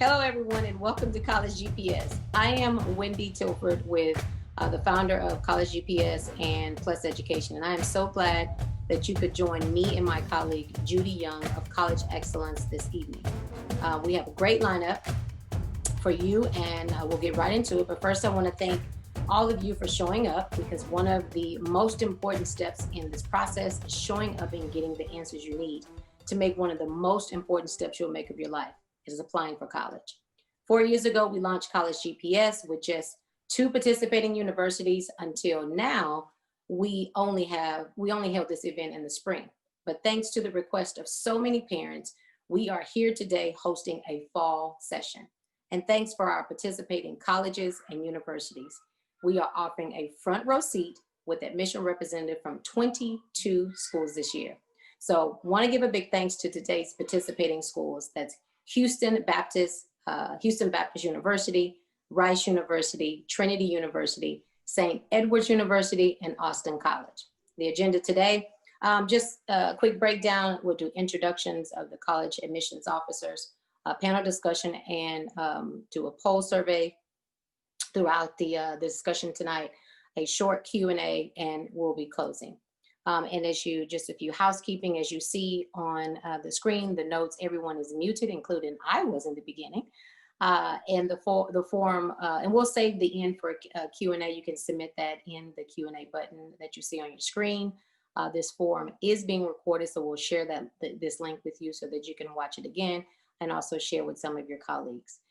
Hello, everyone, and welcome to College GPS. I am Wendy Tilford with the founder of College GPS and Plus Education, and I am so glad that you could join me and my colleague, Judy Young of College Excellence this evening. We have a great lineup for you, and we'll get right into it. But first, I want to thank all of you for showing up, because one of the most important steps in this process is showing up and getting the answers you need to make one of the most important steps you'll make of your life, is applying for college. 4 years ago, we launched College GPS with just 2 participating universities. Until now, we only held this event in the spring. But thanks to the request of so many parents, we are here today hosting a fall session. And thanks for our participating colleges and universities. We are offering a front row seat with admission representative from 22 schools this year. So want to give a big thanks to today's participating schools. That's Houston Baptist University, Rice University, Trinity University, St. Edward's University, and Austin College. The agenda today, just a quick breakdown. We'll do introductions of the college admissions officers, a panel discussion, and do a poll survey throughout the discussion tonight, a short Q&A, and we'll be closing. And a few housekeeping, as you see on the screen, the notes, everyone is muted, including I was in the beginning. And the form, and we'll save the end for Q&A. You can submit that in the Q&A button that you see on your screen. This form is being recorded, so we'll share this link with you so that you can watch it again and also share with some of your colleagues.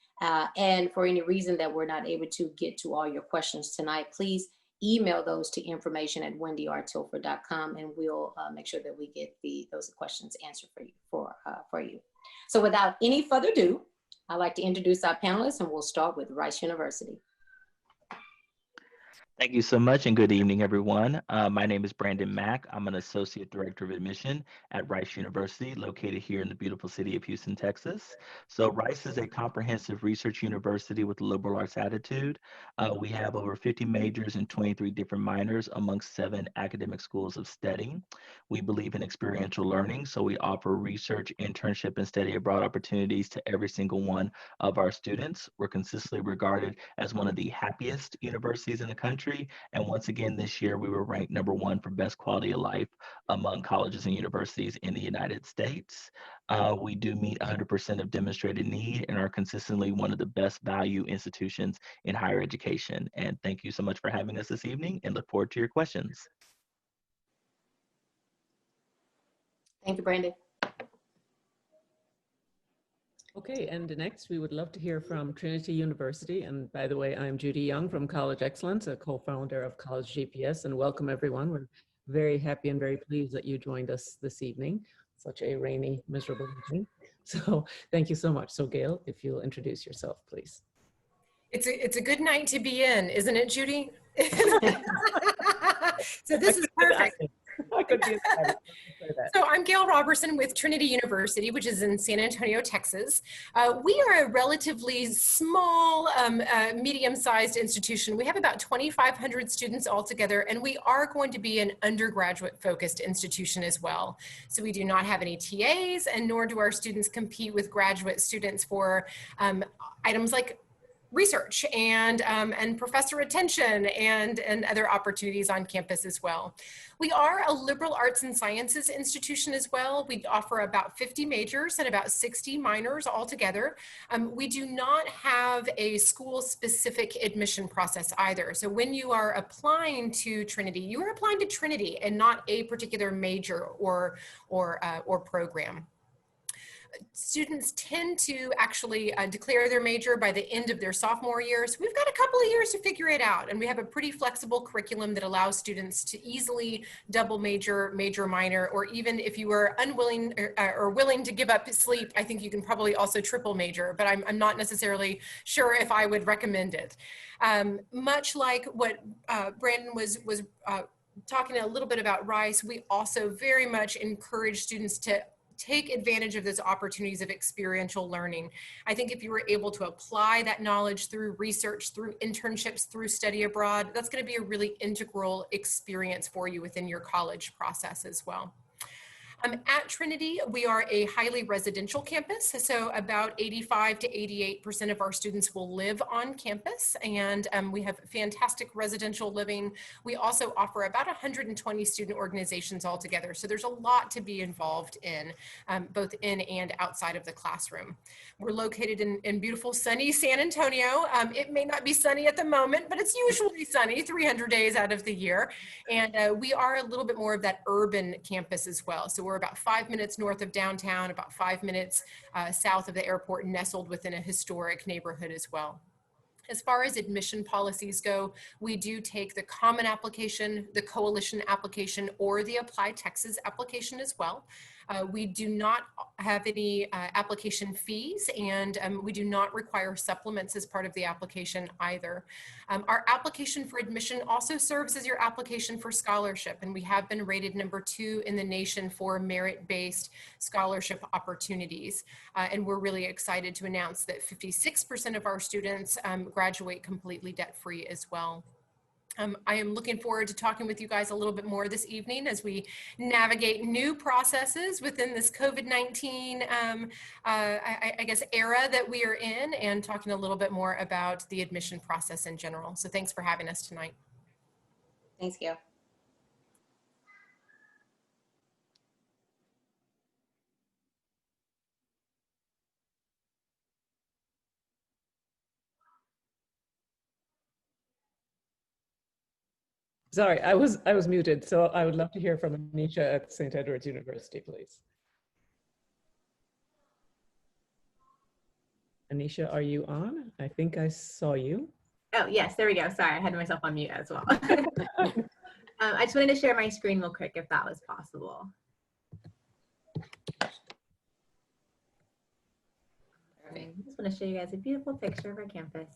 And for any reason that we're not able to get to all your questions tonight, please email those to information@wendyrtilford.com, and we'll make sure that we get those questions answered for you. So without any further ado, I'd like to introduce our panelists, and we'll start with Rice University. Thank you so much, and good evening, everyone. My name is Brandon Mack. I'm an Associate Director of Admission at Rice University, located here in the beautiful city of Houston, Texas. So Rice is a comprehensive research university with a liberal arts attitude. We have over 50 majors and 23 different minors amongst 7 academic schools of study. We believe in experiential learning, so we offer research, internship, and study abroad opportunities to every single one of our students. We're consistently regarded as one of the happiest universities in the country. And once again, this year, we were ranked #1 for best quality of life among colleges and universities in the United States. We do meet 100% of demonstrated need and are consistently one of the best value institutions in higher education. And thank you so much for having us this evening, and look forward to your questions. Thank you, Brandon. Okay, and next we would love to hear from Trinity University. And by the way, I'm Judy Young from College Excellence, a co-founder of College GPS, and welcome everyone. We're very happy and very pleased that you joined us this evening. Such a rainy, miserable evening. So thank you so much. So Gail, if you'll introduce yourself, please. It's a good night to be in, isn't it, Judy? So this is perfect. So I'm Gail Robertson with Trinity University, which is in San Antonio, Texas. We are a relatively small, medium-sized institution. We have about 2,500 students altogether, and we are going to be an undergraduate-focused institution as well. So we do not have any TAs, and nor do our students compete with graduate students for items like research and professor retention and other opportunities on campus as well. We are a liberal arts and sciences institution as well. We offer about 50 majors and about 60 minors altogether. We do not have a school-specific admission process either. So when you are applying to Trinity, you are applying to Trinity and not a particular major or program. Students tend to actually declare their major by the end of their sophomore year. So we've got a couple of years to figure it out. And we have a pretty flexible curriculum that allows students to easily double major, minor, or even if you are unwilling or willing to give up sleep, I think you can probably also triple major, but I'm not necessarily sure if I would recommend it. Much like what Brandon was talking a little bit about Rice, we also very much encourage students to take advantage of those opportunities of experiential learning. I think if you were able to apply that knowledge through research, through internships, through study abroad, that's going to be a really integral experience for you within your college process as well. At Trinity, we are a highly residential campus, so about 85 to 88% of our students will live on campus, and we have fantastic residential living. We also offer about 120 student organizations altogether, so there's a lot to be involved in, both in and outside of the classroom. We're located in beautiful sunny San Antonio. It may not be sunny at the moment, but it's usually sunny 300 days out of the year, and we are a little bit more of that urban campus as well. So we're about 5 minutes north of downtown, about 5 minutes south of the airport, nestled within a historic neighborhood as well. As far as admission policies go, we do take the common application, the coalition application, or the Apply Texas application as well. We do not have any application fees, and we do not require supplements as part of the application either. Our application for admission also serves as your application for scholarship, and we have been rated #2 in the nation for merit-based scholarship opportunities. And we're really excited to announce that 56% of our students graduate completely debt-free as well. I am looking forward to talking with you guys a little bit more this evening as we navigate new processes within this COVID-19, I guess, era that we are in, and talking a little bit more about the admission process in general. So thanks for having us tonight. Thanks, Gail. Sorry, I was muted, so I would love to hear from Anisha at St. Edward's University, please. Anisha, are you on? I think I saw you. Oh, yes, there we go. Sorry, I had myself on mute as well. I just wanted to share my screen real quick if that was possible. I just want to show you guys a beautiful picture of our campus.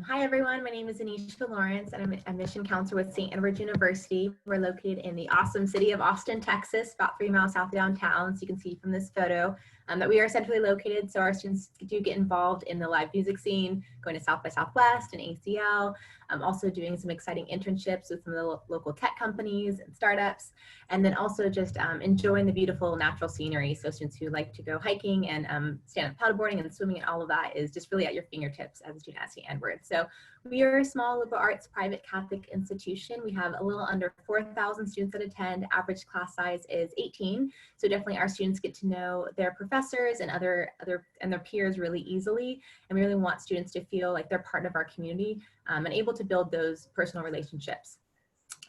Hi everyone, my name is Anisha Lawrence and I'm an admission counselor with St. Edward's University. We're located in the awesome city of Austin, Texas, about 3 miles south of downtown. So you can see from this photo that we are centrally located. So our students do get involved in the live music scene, going to South by Southwest and ACL, also doing some exciting internships with some of the local tech companies and startups, and then also just enjoying the beautiful natural scenery. So students who like to go hiking and stand-up paddleboarding and swimming and all of that is just really at your fingertips as a student at St. Edward's. So we are a small liberal arts private Catholic institution. We have a little under 4,000 students that attend. Average class size is 18. So definitely our students get to know their professors and their peers really easily. And we really want students to feel like they're part of our community and able to build those personal relationships.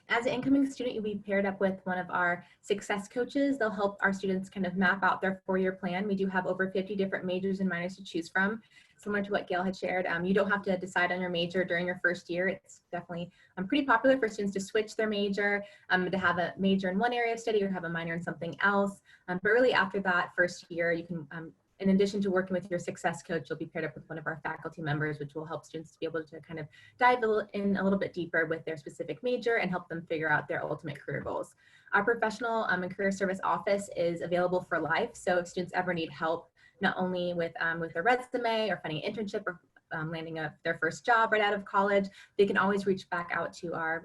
As an incoming student, you'll be paired up with one of our success coaches. They'll help our students kind of map out their 4-year plan. We do have over 50 different majors and minors to choose from. Similar to what Gail had shared, you don't have to decide on your major during your first year. It's definitely pretty popular for students to switch their major, to have a major in one area of study or have a minor in something else. But really after that first year, you can, in addition to working with your success coach, you'll be paired up with one of our faculty members, which will help students to be able to kind of dive in a little bit deeper with their specific major and help them figure out their ultimate career goals. Our professional and career service office is available for life. So if students ever need help, not only with their resume or finding an internship or landing their first job right out of college, they can always reach back out to our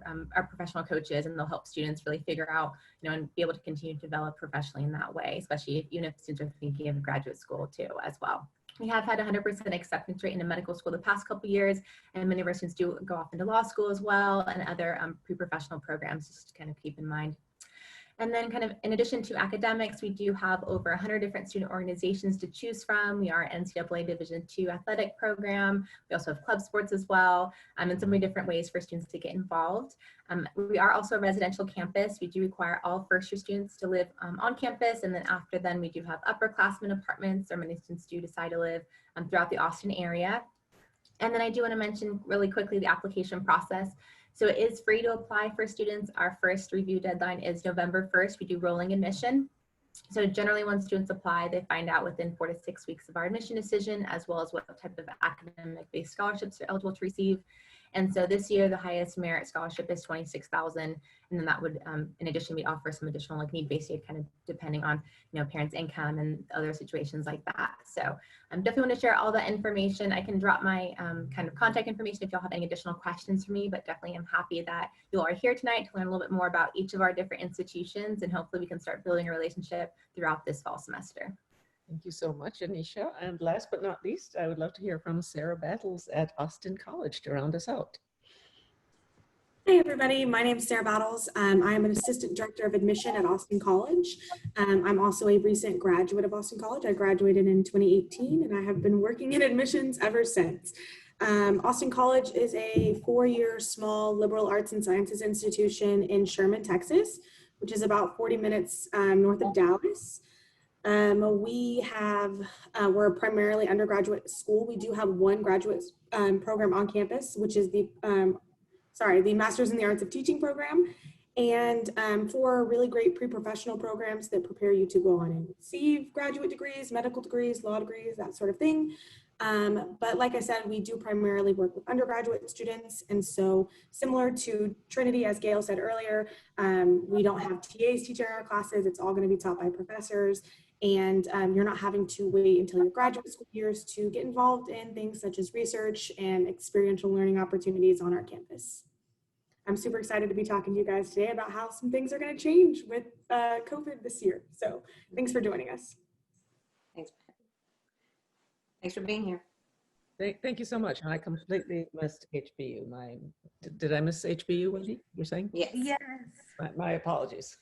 professional coaches, and they'll help students really figure out, and be able to continue to develop professionally in that way, especially even if students are thinking of graduate school too as well. We have had 100% acceptance rate into medical school the past couple of years, and many of our students do go off into law school as well and other pre-professional programs, just to kind of keep in mind. And then kind of in addition to academics, we do have over 100 different student organizations to choose from. We are NCAA Division II athletic program. We also have club sports as well, and so many different ways for students to get involved. We are also a residential campus. We do require all first-year students to live on campus, and then after then we do have upperclassmen apartments, or many students do decide to live throughout the Austin area. And then I do want to mention really quickly the application process. So it is free to apply for students. Our first review deadline is November 1st. We do rolling admission. So generally when students apply, they find out within 4 to 6 weeks of our admission decision, as well as what type of academic-based scholarships they're eligible to receive. And so this year, the highest merit scholarship is $26,000. And then that would, in addition, we offer some additional like need-based aid, kind of depending on, parents' income and other situations like that. So definitely want to share all that information. I can drop my kind of contact information if y'all have any additional questions for me, but definitely I'm happy that you all are here tonight to learn a little bit more about each of our different institutions, and hopefully we can start building a relationship throughout this fall semester. Thank you so much, Anisha. And last but not least, I would love to hear from Sarah Battles at Austin College to round us out. Hey everybody, my name is Sarah Battles. I am an Assistant Director of Admission at Austin College. I'm also a recent graduate of Austin College. I graduated in 2018 and I have been working in admissions ever since. Austin College is a 4-year small liberal arts and sciences institution in Sherman, Texas, which is about 40 minutes north of Dallas. We're primarily undergraduate school. We do have one graduate program on campus, which is the Masters in the Arts of Teaching program, and 4 really great pre-professional programs that prepare you to go on and receive graduate degrees, medical degrees, law degrees, that sort of thing. But like I said, we do primarily work with undergraduate students. And so similar to Trinity, as Gail said earlier, we don't have TAs teaching our classes. It's all going to be taught by professors. And you're not having to wait until your graduate school years to get involved in things such as research and experiential learning opportunities on our campus. I'm super excited to be talking to you guys today about how some things are going to change with COVID this year. So thanks for joining us. Thanks for being here. Thank you so much. And I completely missed HBU. Did I miss HBU, Wendy? You're saying? Yes. Yes. My apologies.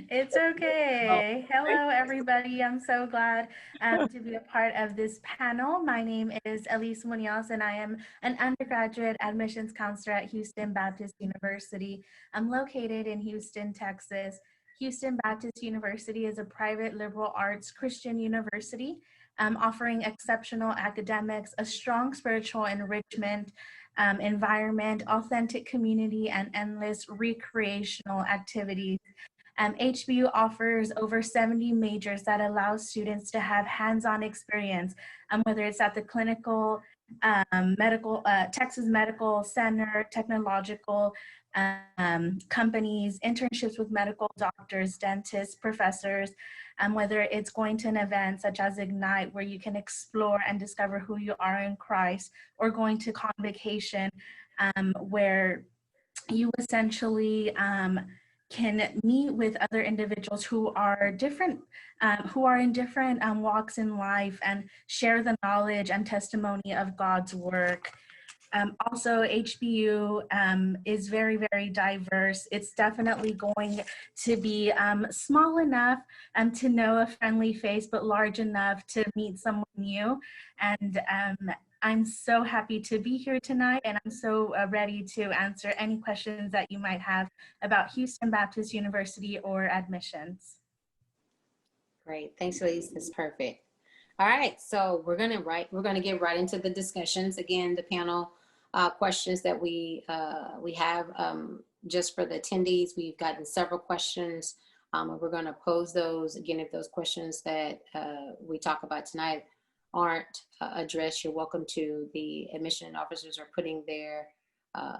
It's okay. Hello, everybody. I'm so glad to be a part of this panel. My name is Elise Munoz, and I am an undergraduate admissions counselor at Houston Baptist University. I'm located in Houston, Texas. Houston Baptist University is a private liberal arts Christian university offering exceptional academics, a strong spiritual enrichment, environment, authentic community, and endless recreational activities. HBU offers over 70 majors that allow students to have hands-on experience, whether it's at the clinical, medical, Texas Medical Center, technological companies, internships with medical doctors, dentists, professors, whether it's going to an event such as Ignite, where you can explore and discover who you are in Christ, or going to Convocation, where you essentially can meet with other individuals who are different, who are in different walks in life, and share the knowledge and testimony of God's work. Also, HBU is very, very diverse. It's definitely going to be small enough to know a friendly face, but large enough to meet someone new. And I'm so happy to be here tonight, and I'm so ready to answer any questions that you might have about Houston Baptist University or admissions. Great, thanks, Elise. That's perfect. All right, so we're gonna get right into the discussions. Again, the panel questions that we have just for the attendees. We've gotten several questions, and we're going to pose those. Again, if those questions that we talk about tonight aren't addressed, you're welcome to. The admission officers are putting their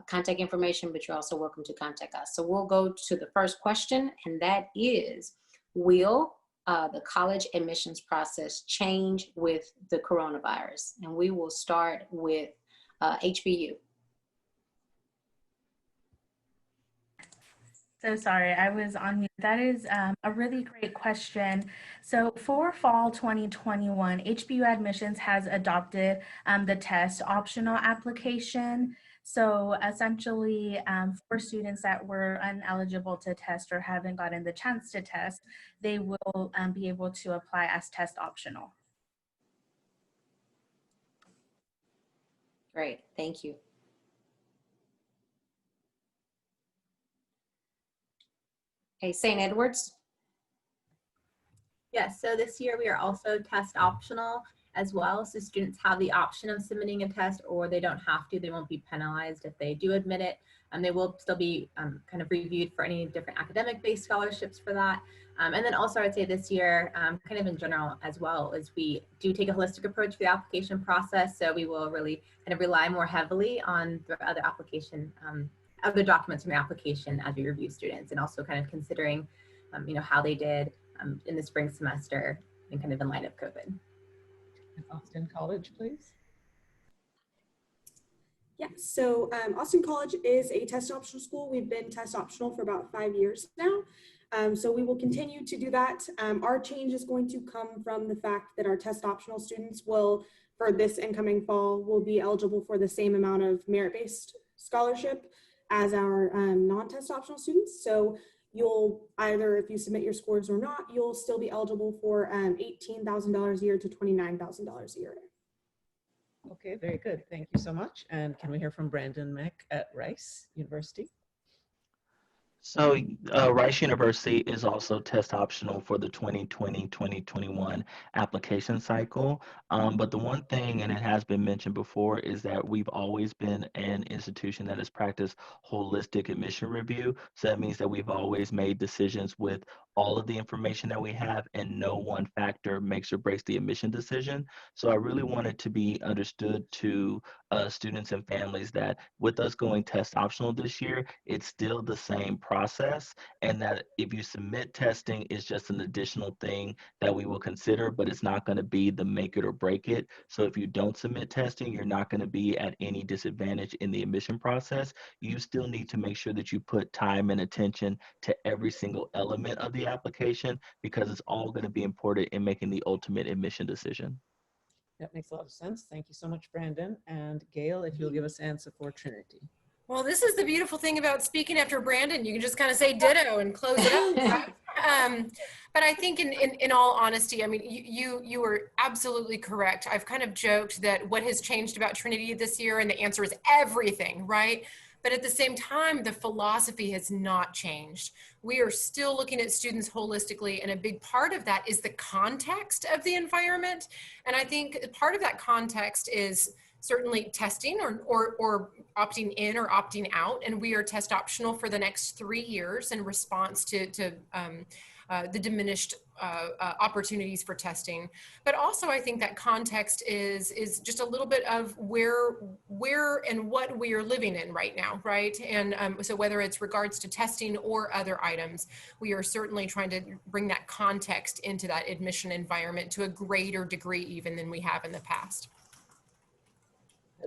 contact information, but you're also welcome to contact us. So we'll go to the first question, and that is, will the college admissions process change with the coronavirus? And we will start with HBU. So sorry, I was on mute. That is a really great question. So for fall 2021, HBU admissions has adopted the test optional application. So essentially, for students that were ineligible to test or haven't gotten the chance to test, they will be able to apply as test optional. Great, thank you. Okay, St. Edwards. Yes, so this year we are also test optional. as well. So students have the option of submitting a test, or they don't have to. They won't be penalized if they do admit it. And they will still be kind of reviewed for any different academic-based scholarships for that. And then also I would say this year, kind of in general as well, is we do take a holistic approach to the application process. So we will really kind of rely more heavily on the other documents from the application as we review students, and also kind of considering, how they did in the spring semester and kind of in light of COVID. Austin College, please. Yeah, so Austin College is a test optional school. We've been test optional for about 5 years now. So we will continue to do that. Our change is going to come from the fact that our test optional students will, for this incoming fall, will be eligible for the same amount of merit-based scholarship as our non-test optional students. So you'll either, if you submit your scores or not, you'll still be eligible for $18,000 a year to $29,000 a year. Okay, very good. Thank you so much. And can we hear from Brandon Mack at Rice University? So Rice University is also test optional for the 2020-2021 application cycle. But the one thing, and it has been mentioned before, is that we've always been an institution that has practiced holistic admission review. So that means that we've always made decisions with all of the information that we have, and no one factor makes or breaks the admission decision. So I really want it to be understood to students and families that with us going test optional this year, it's still the same process, and that if you submit testing, it's just an additional thing that we will consider, but it's not going to be the make it or break it. So if you don't submit testing, you're not going to be at any disadvantage in the admission process. You still need to make sure that you put time and attention to every single element of the application, because it's all going to be important in making the ultimate admission decision. That makes a lot of sense. Thank you so much, Brandon. And Gail, if you'll give us answer for Trinity. Well, this is the beautiful thing about speaking after Brandon. You can just kind of say ditto and close it up. But I think in all honesty, I mean, you were absolutely correct. I've kind of joked that what has changed about Trinity this year, and the answer is everything, right? But at the same time, the philosophy has not changed. We are still looking at students holistically, and a big part of that is the context of the environment. And I think part of that context is certainly testing or opting in or opting out. And we are test optional for the next 3 years in response to the diminished opportunities for testing. But also I think that context is just a little bit of where and what we are living in right now, right? And so whether it's regards to testing or other items, we are certainly trying to bring that context into that admission environment to a greater degree even than we have in the past.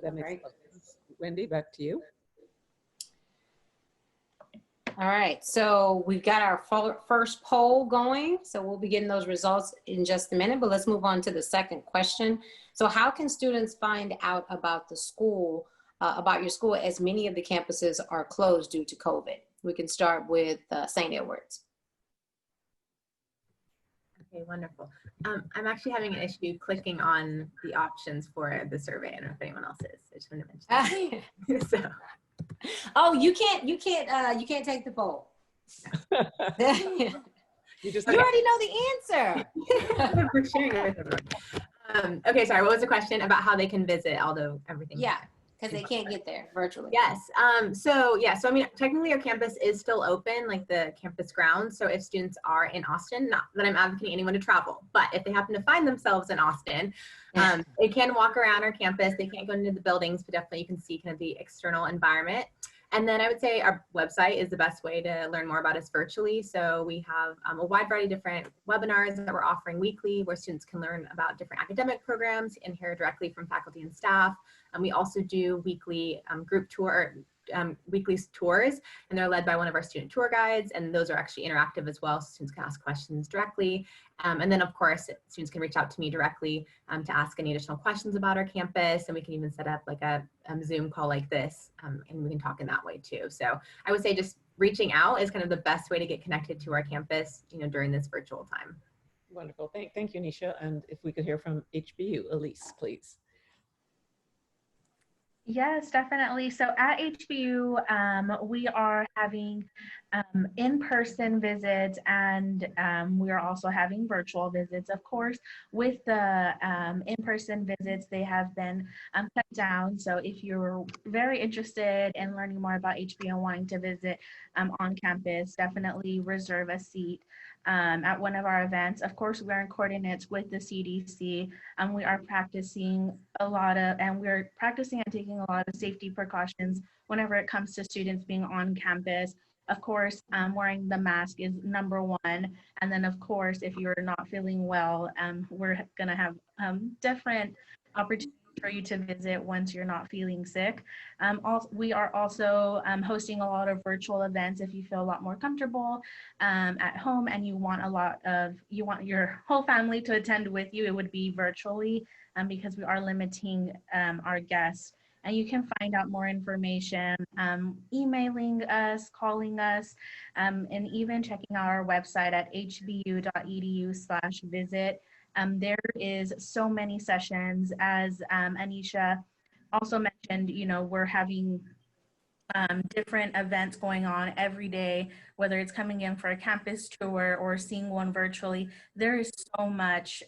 That makes sense. Wendy, back to you. All right, so we've got our first poll going. So we'll be getting those results in just a minute, but let's move on to the second question. So how can students find out about the school, about your school, as many of the campuses are closed due to COVID? We can start with St. Edward's. Okay, wonderful. I'm actually having an issue clicking on the options for the survey. I don't know if anyone else is. I just wanted to mention that. So. Oh, you can't take the poll. You already know the answer. We're sharing it with everyone. Okay, sorry. What was the question about how they can visit? Although everything. Yeah. Because they can't get there virtually. Yes. So I mean, technically our campus is still open, like the campus grounds. So if students are in Austin, not that I'm advocating anyone to travel, but if they happen to find themselves in Austin, they can walk around our campus. They can't go into the buildings, but definitely you can see kind of the external environment. And then I would say our website is the best way to learn more about us virtually. So we have a wide variety of different webinars that we're offering weekly, where students can learn about different academic programs and hear directly from faculty and staff. And we also do weekly weekly tours, and they're led by one of our student tour guides, and those are actually interactive as well, so students can ask questions directly. And then of course, students can reach out to me directly to ask any additional questions about our campus, and we can even set up like a Zoom call like this, and we can talk in that way too. So I would say just reaching out is kind of the best way to get connected to our campus, during this virtual time. Wonderful. Thank you, Nisha. And if we could hear from HBU, Elise, please. Yes, definitely. So at HBU, we are having in-person visits, and we are also having virtual visits. Of course, with the in-person visits, they have been cut down. So if you're very interested in learning more about HBU and wanting to visit on campus, definitely reserve a seat at one of our events. Of course, we're in coordinates with the CDC. We are practicing we're practicing and taking a lot of safety precautions whenever it comes to students being on campus. Of course, wearing the mask is number one. And then, of course, if you're not feeling well, we're going to have different opportunities for you to visit once you're not feeling sick. We are also hosting a lot of virtual events if you feel a lot more comfortable at home and you want your whole family to attend with you. It would be virtually because we are limiting our guests. And you can find out more information emailing us, calling us, and even checking out our website at hbu.edu/visit. There is so many sessions, as Anisha also mentioned. We're having different events going on every day, whether it's coming in for a campus tour or seeing one virtually. There is so much.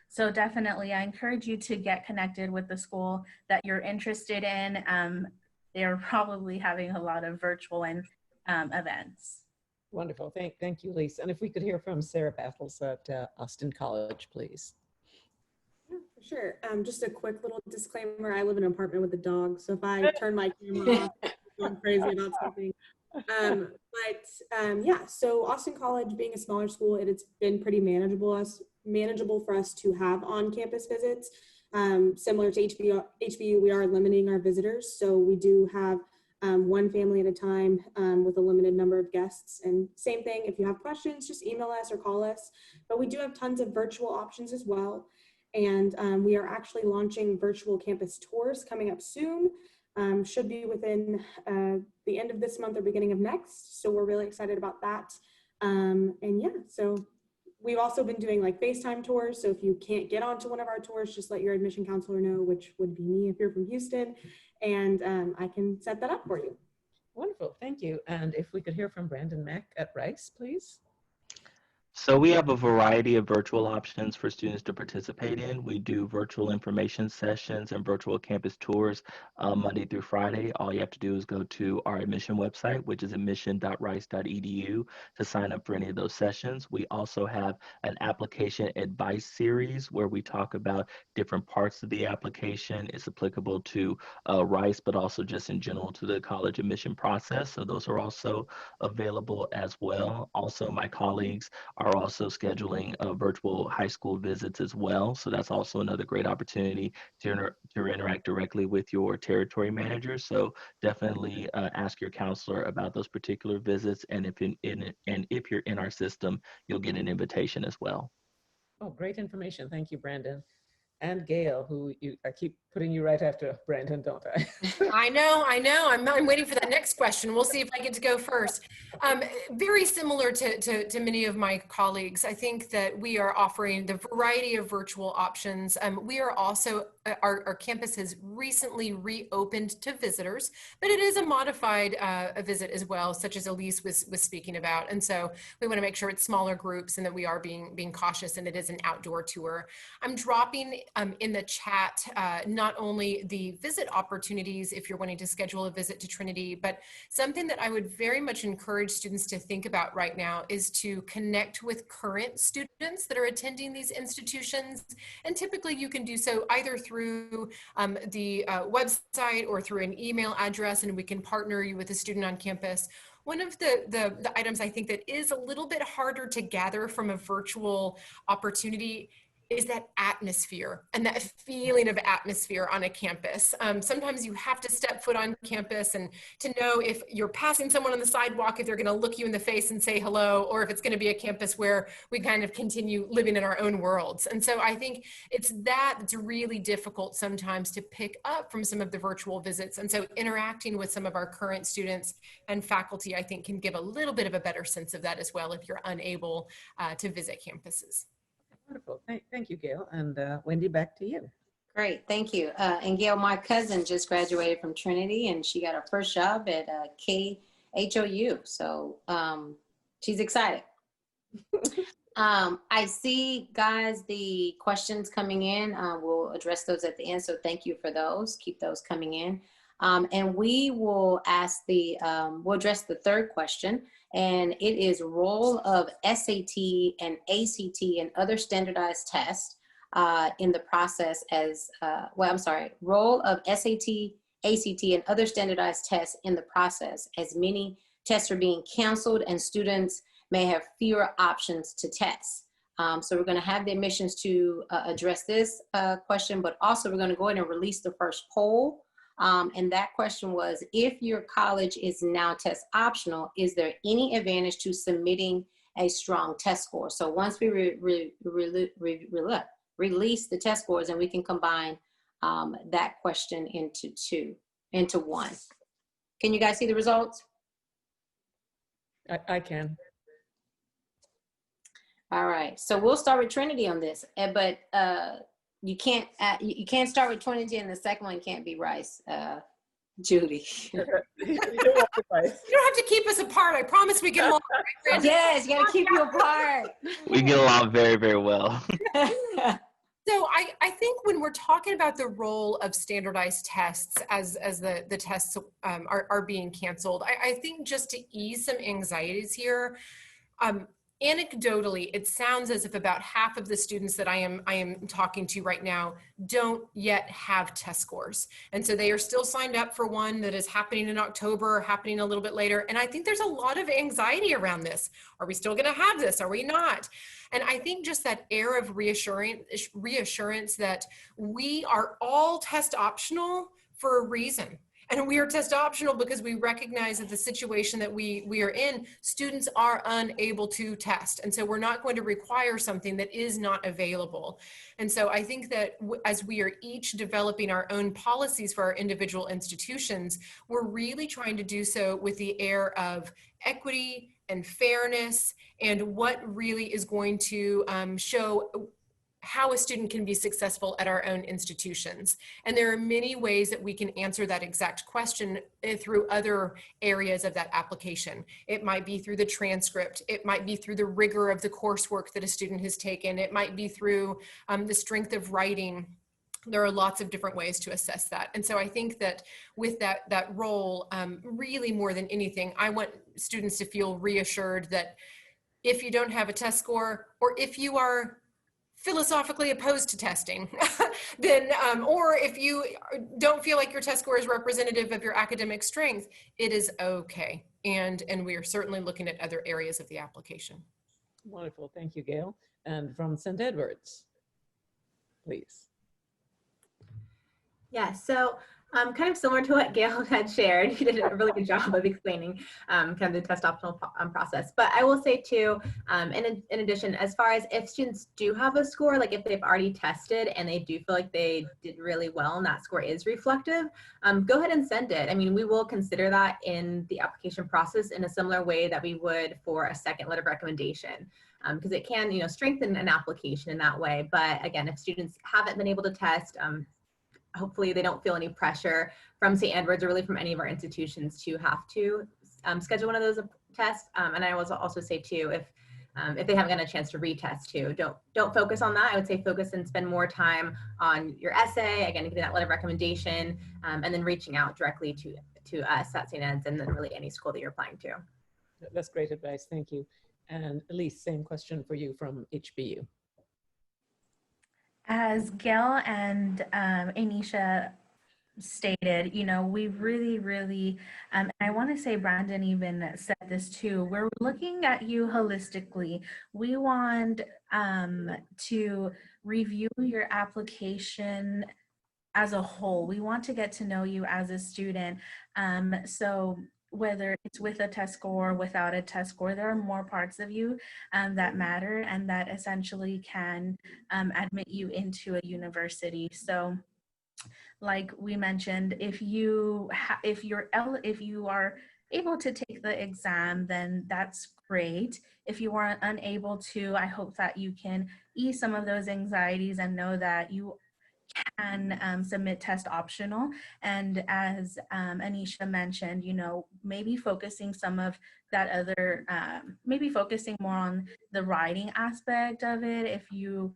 So definitely, I encourage you to get connected with the school that you're interested in. They're probably having a lot of virtual and events. Wonderful. Thank you, Lisa. And if we could hear from Sarah Battles at Austin College, please. Yeah, for sure. Just a quick little disclaimer. I live in an apartment with a dog, so if I turn my camera off, I'm going crazy about something. Yeah, so Austin College, being a smaller school, it's been pretty manageable for us to have on-campus visits. Similar to HBU, we are limiting our visitors, so we do have one family at a time with a limited number of guests. And same thing, if you have questions, just email us or call us. But we do have tons of virtual options as well. And we are actually launching virtual campus tours coming up soon. Should be within the end of this month or beginning of next. So we're really excited about that. And yeah, so we've also been doing like FaceTime tours. So if you can't get onto one of our tours, just let your admission counselor know, which would be me if you're from Houston, and I can set that up for you. Wonderful, thank you. And if we could hear from Brandon Mack at Rice, please. So we have a variety of virtual options for students to participate in. We do virtual information sessions and virtual campus tours Monday through Friday. All you have to do is go to our admission website, which is admission.rice.edu, to sign up for any of those sessions. We also have an application advice series where we talk about different parts of the application. It's applicable to Rice, but also just in general to the college admission process. So those are also available as well. Also, my colleagues are also scheduling virtual high school visits as well. So that's also another great opportunity to interact directly with your territory manager. So definitely ask your counselor about those particular visits. And if you're in our system, you'll get an invitation as well. Oh, great information. Thank you, Brandon. And Gail, I keep putting you right after Brandon, don't I? I know. I'm waiting for that next question. We'll see if I get to go first. Very similar to many of my colleagues, I think that we are offering the variety of virtual options. We are also, our campus has recently reopened to visitors, but it is a modified a visit as well, such as Elise was speaking about. And so we want to make sure it's smaller groups and that we are being cautious, and it is an outdoor tour. I'm dropping in the chat not only the visit opportunities if you're wanting to schedule a visit to Trinity, but something that I would very much encourage students to think about right now is to connect with current students that are attending these institutions. And typically you can do so either through the website or through an email address, and we can partner you with a student on campus. One of the items I think that is a little bit harder to gather from a virtual opportunity is that atmosphere and that feeling of atmosphere on a campus. Sometimes you have to step foot on campus and to know if you're passing someone on the sidewalk, if they're going to look you in the face and say hello, or if it's going to be a campus where we kind of continue living in our own worlds. And so I think it's really difficult sometimes to pick up from some of the virtual visits. And so interacting with some of our current students and faculty, I think, can give a little bit of a better sense of that as well if you're unable to visit campuses. Wonderful. Thank you, Gail. And Wendy, back to you. Great, thank you. And Gail, my cousin just graduated from Trinity, and she got her first job at KHOU. So she's excited. I see, guys, the questions coming in. We'll address those at the end. So thank you for those. Keep those coming in. And we will ask we'll address the third question, and it is role of SAT and ACT and other standardized tests in the process as, role of SAT, ACT, and other standardized tests in the process, as many tests are being canceled and students may have fewer options to test. So we're going to have the admissions to address this question, but also we're going to go ahead and release the first poll. And that question was, if your college is now test optional, is there any advantage to submitting a strong test score? So once we release the test scores, and we can combine that question into one. Can you guys see the results? I can. All right, so we'll start with Trinity on this, but you can't start with Trinity, and the second one can't be Rice. Judy. You don't have to keep us apart. I promise we get along. Right, yes, you got to keep you apart. We get along very, very well. So I think when we're talking about the role of standardized tests as the tests are being canceled, I think just to ease some anxieties here, anecdotally, it sounds as if about half of the students that I am talking to right now don't yet have test scores. And so they are still signed up for one that is happening in October or happening a little bit later. And I think there's a lot of anxiety around this. Are we still going to have this? Are we not? And I think just that air of reassurance that we are all test optional for a reason. And we are test optional because we recognize that the situation that we are in, students are unable to test. And so we're not going to require something that is not available. And so I think that as we are each developing our own policies for our individual institutions, we're really trying to do so with the air of equity and fairness and what really is going to show how a student can be successful at our own institutions. And there are many ways that we can answer that exact question through other areas of that application. It might be through the transcript. It might be through the rigor of the coursework that a student has taken. It might be through the strength of writing. There are lots of different ways to assess that. And so I think that with that role, really more than anything, I want students to feel reassured that if you don't have a test score, or if you are philosophically opposed to testing, then, or if you don't feel like your test score is representative of your academic strength, it is okay. And we are certainly looking at other areas of the application. Wonderful, thank you, Gail. And from St. Edward's, please. Yeah, so kind of similar to what Gail had shared. She did a really good job of explaining kind of the test optional process. But I will say too, in addition, as far as if students do have a score, like if they've already tested and they do feel like they did really well and that score is reflective, go ahead and send it. I mean, we will consider that in the application process in a similar way that we would for a second letter of recommendation. Because it can, strengthen an application in that way. But again, if students haven't been able to test, hopefully they don't feel any pressure from St. Edward's or really from any of our institutions to have to schedule one of those tests. And I will also say too, if they haven't gotten a chance to retest too, don't focus on that. I would say focus and spend more time on your essay, again, getting that letter of recommendation, and then reaching out directly to us at St. Ed's and then really any school that you're applying to. That's great advice, thank you. And Elise, same question for you from HBU. As Gail and Anisha stated, we really, and I want to say Brandon even said this too, we're looking at you holistically. We want to review your application as a whole. We want to get to know you as a student. So whether it's with a test score or without a test score, there are more parts of you that matter and that essentially can admit you into a university. So like we mentioned, if you are able to take the exam, then that's great. If you are unable to, I hope that you can ease some of those anxieties and know that you can submit test optional. And as Anisha mentioned, you know, maybe focusing some of that other, maybe focusing more on the writing aspect of it. If you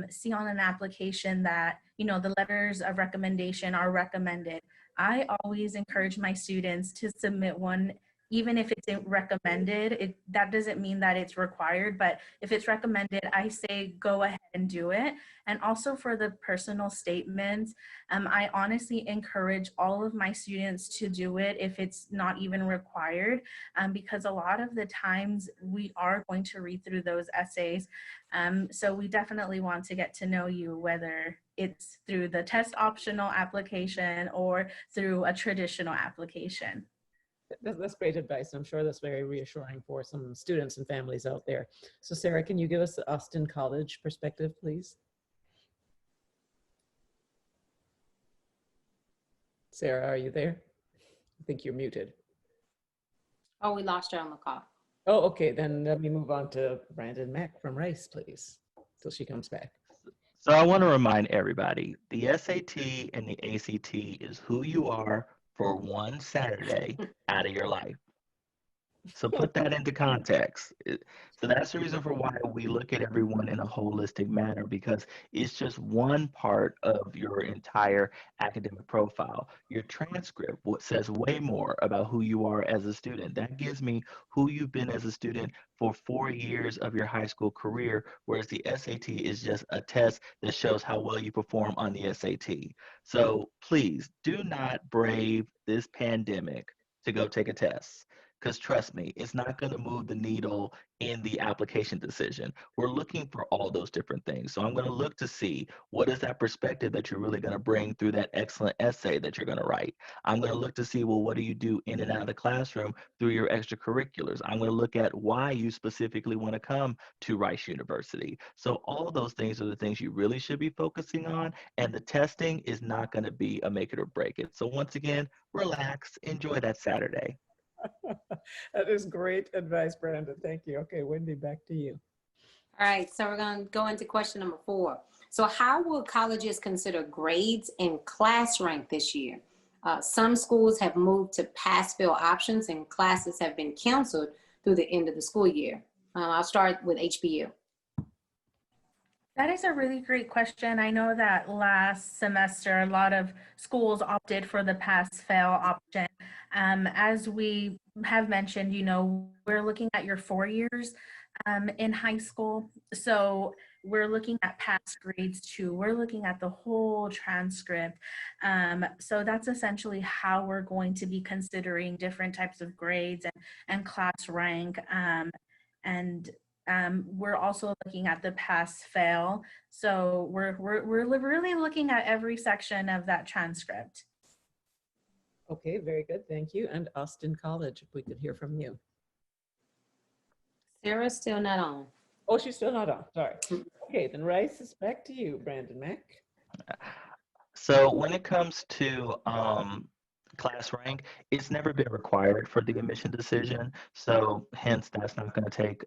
see on an application that, you know, the letters of recommendation are recommended, I always encourage my students to submit one, even if it's recommended. That doesn't mean that it's required, but if it's recommended, I say go ahead and do it. And also for the personal statements, I honestly encourage all of my students to do it if it's not even required, because a lot of the times we are going to read through those essays. So we definitely want to get to know you, whether it's through the test optional application or through a traditional application. That's great advice. I'm sure that's very reassuring for some students and families out there. So Sarah, can you give us the Austin College perspective, please? Sarah, are you there? I think you're muted. Oh, we lost her on the call. Oh, okay, then let me move on to Brandon Mack from Rice, please, till she comes back. So I want to remind everybody, the SAT and the ACT is who you are for one Saturday out of your life. So put that into context. So that's the reason for why we look at everyone in a holistic manner, because it's just one part of your entire academic profile. Your transcript what says way more about who you are as a student. That gives me who you've been as a student for 4 years of your high school career, whereas the SAT is just a test that shows how well you perform on the SAT. So please do not brave this pandemic to go take a test. Because trust me, it's not going to move the needle in the application decision. We're looking for all those different things. So I'm going to look to see what is that perspective that you're really going to bring through that excellent essay that you're going to write. I'm going to look to see, well, what do you do in and out of the classroom through your extracurriculars? I'm going to look at why you specifically want to come to Rice University. So all of those things are the things you really should be focusing on. And the testing is not going to be a make it or break it. So once again, relax, enjoy that Saturday. That is great advice, Brandon. Thank you. Okay, Wendy, back to you. All right, so we're going to go into question number 4. So how will colleges consider grades and class rank this year? Some schools have moved to pass-fail options and classes have been canceled through the end of the school year. I'll start with HBU. That is a really great question. I know that last semester, a lot of schools opted for the pass-fail option. As we have mentioned, you know, we're looking at your 4 years in high school. So we're looking at pass grades too. We're looking at the whole transcript. So that's essentially how we're going to be considering different types of grades and class rank. We're also looking at the pass fail. So we're really looking at every section of that transcript. Okay, very good. Thank you. And Austin College, if we could hear from you. Sarah's still not on. Oh, she's still not on. Sorry. Okay, then Rice is back to you, Brandon Mack. So when it comes to class rank, it's never been required for the admission decision. So hence, that's not going to take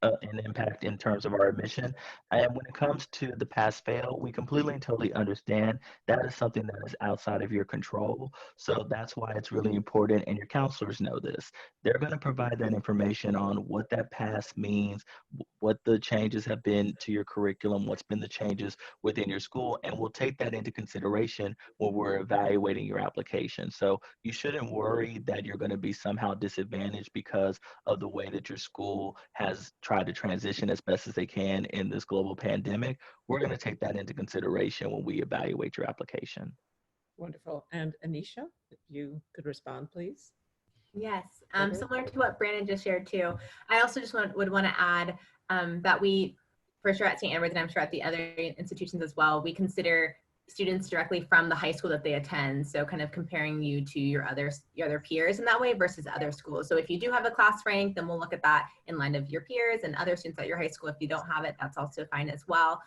an impact in terms of our admission. And when it comes to the pass fail, we completely and totally understand that is something that is outside of your control. So that's why it's really important, and your counselors know this. They're going to provide that information on what that pass means, what the changes have been to your curriculum, what's been the changes within your school, and we'll take that into consideration when we're evaluating your application. So you shouldn't worry that you're going to be somehow disadvantaged because of the way that your school has tried to transition as best as they can in this global pandemic. We're going to take that into consideration when we evaluate your application. Wonderful. And Anisha, if you could respond, please. Yes, similar to what Brandon just shared too. I also just would want to add that we, for sure at St. Edward's, and I'm sure at the other institutions as well, we consider students directly from the high school that they attend. So kind of comparing you to your other peers in that way versus other schools. So if you do have a class rank, then we'll look at that in line of your peers and other students at your high school. If you don't have it, that's also fine as well.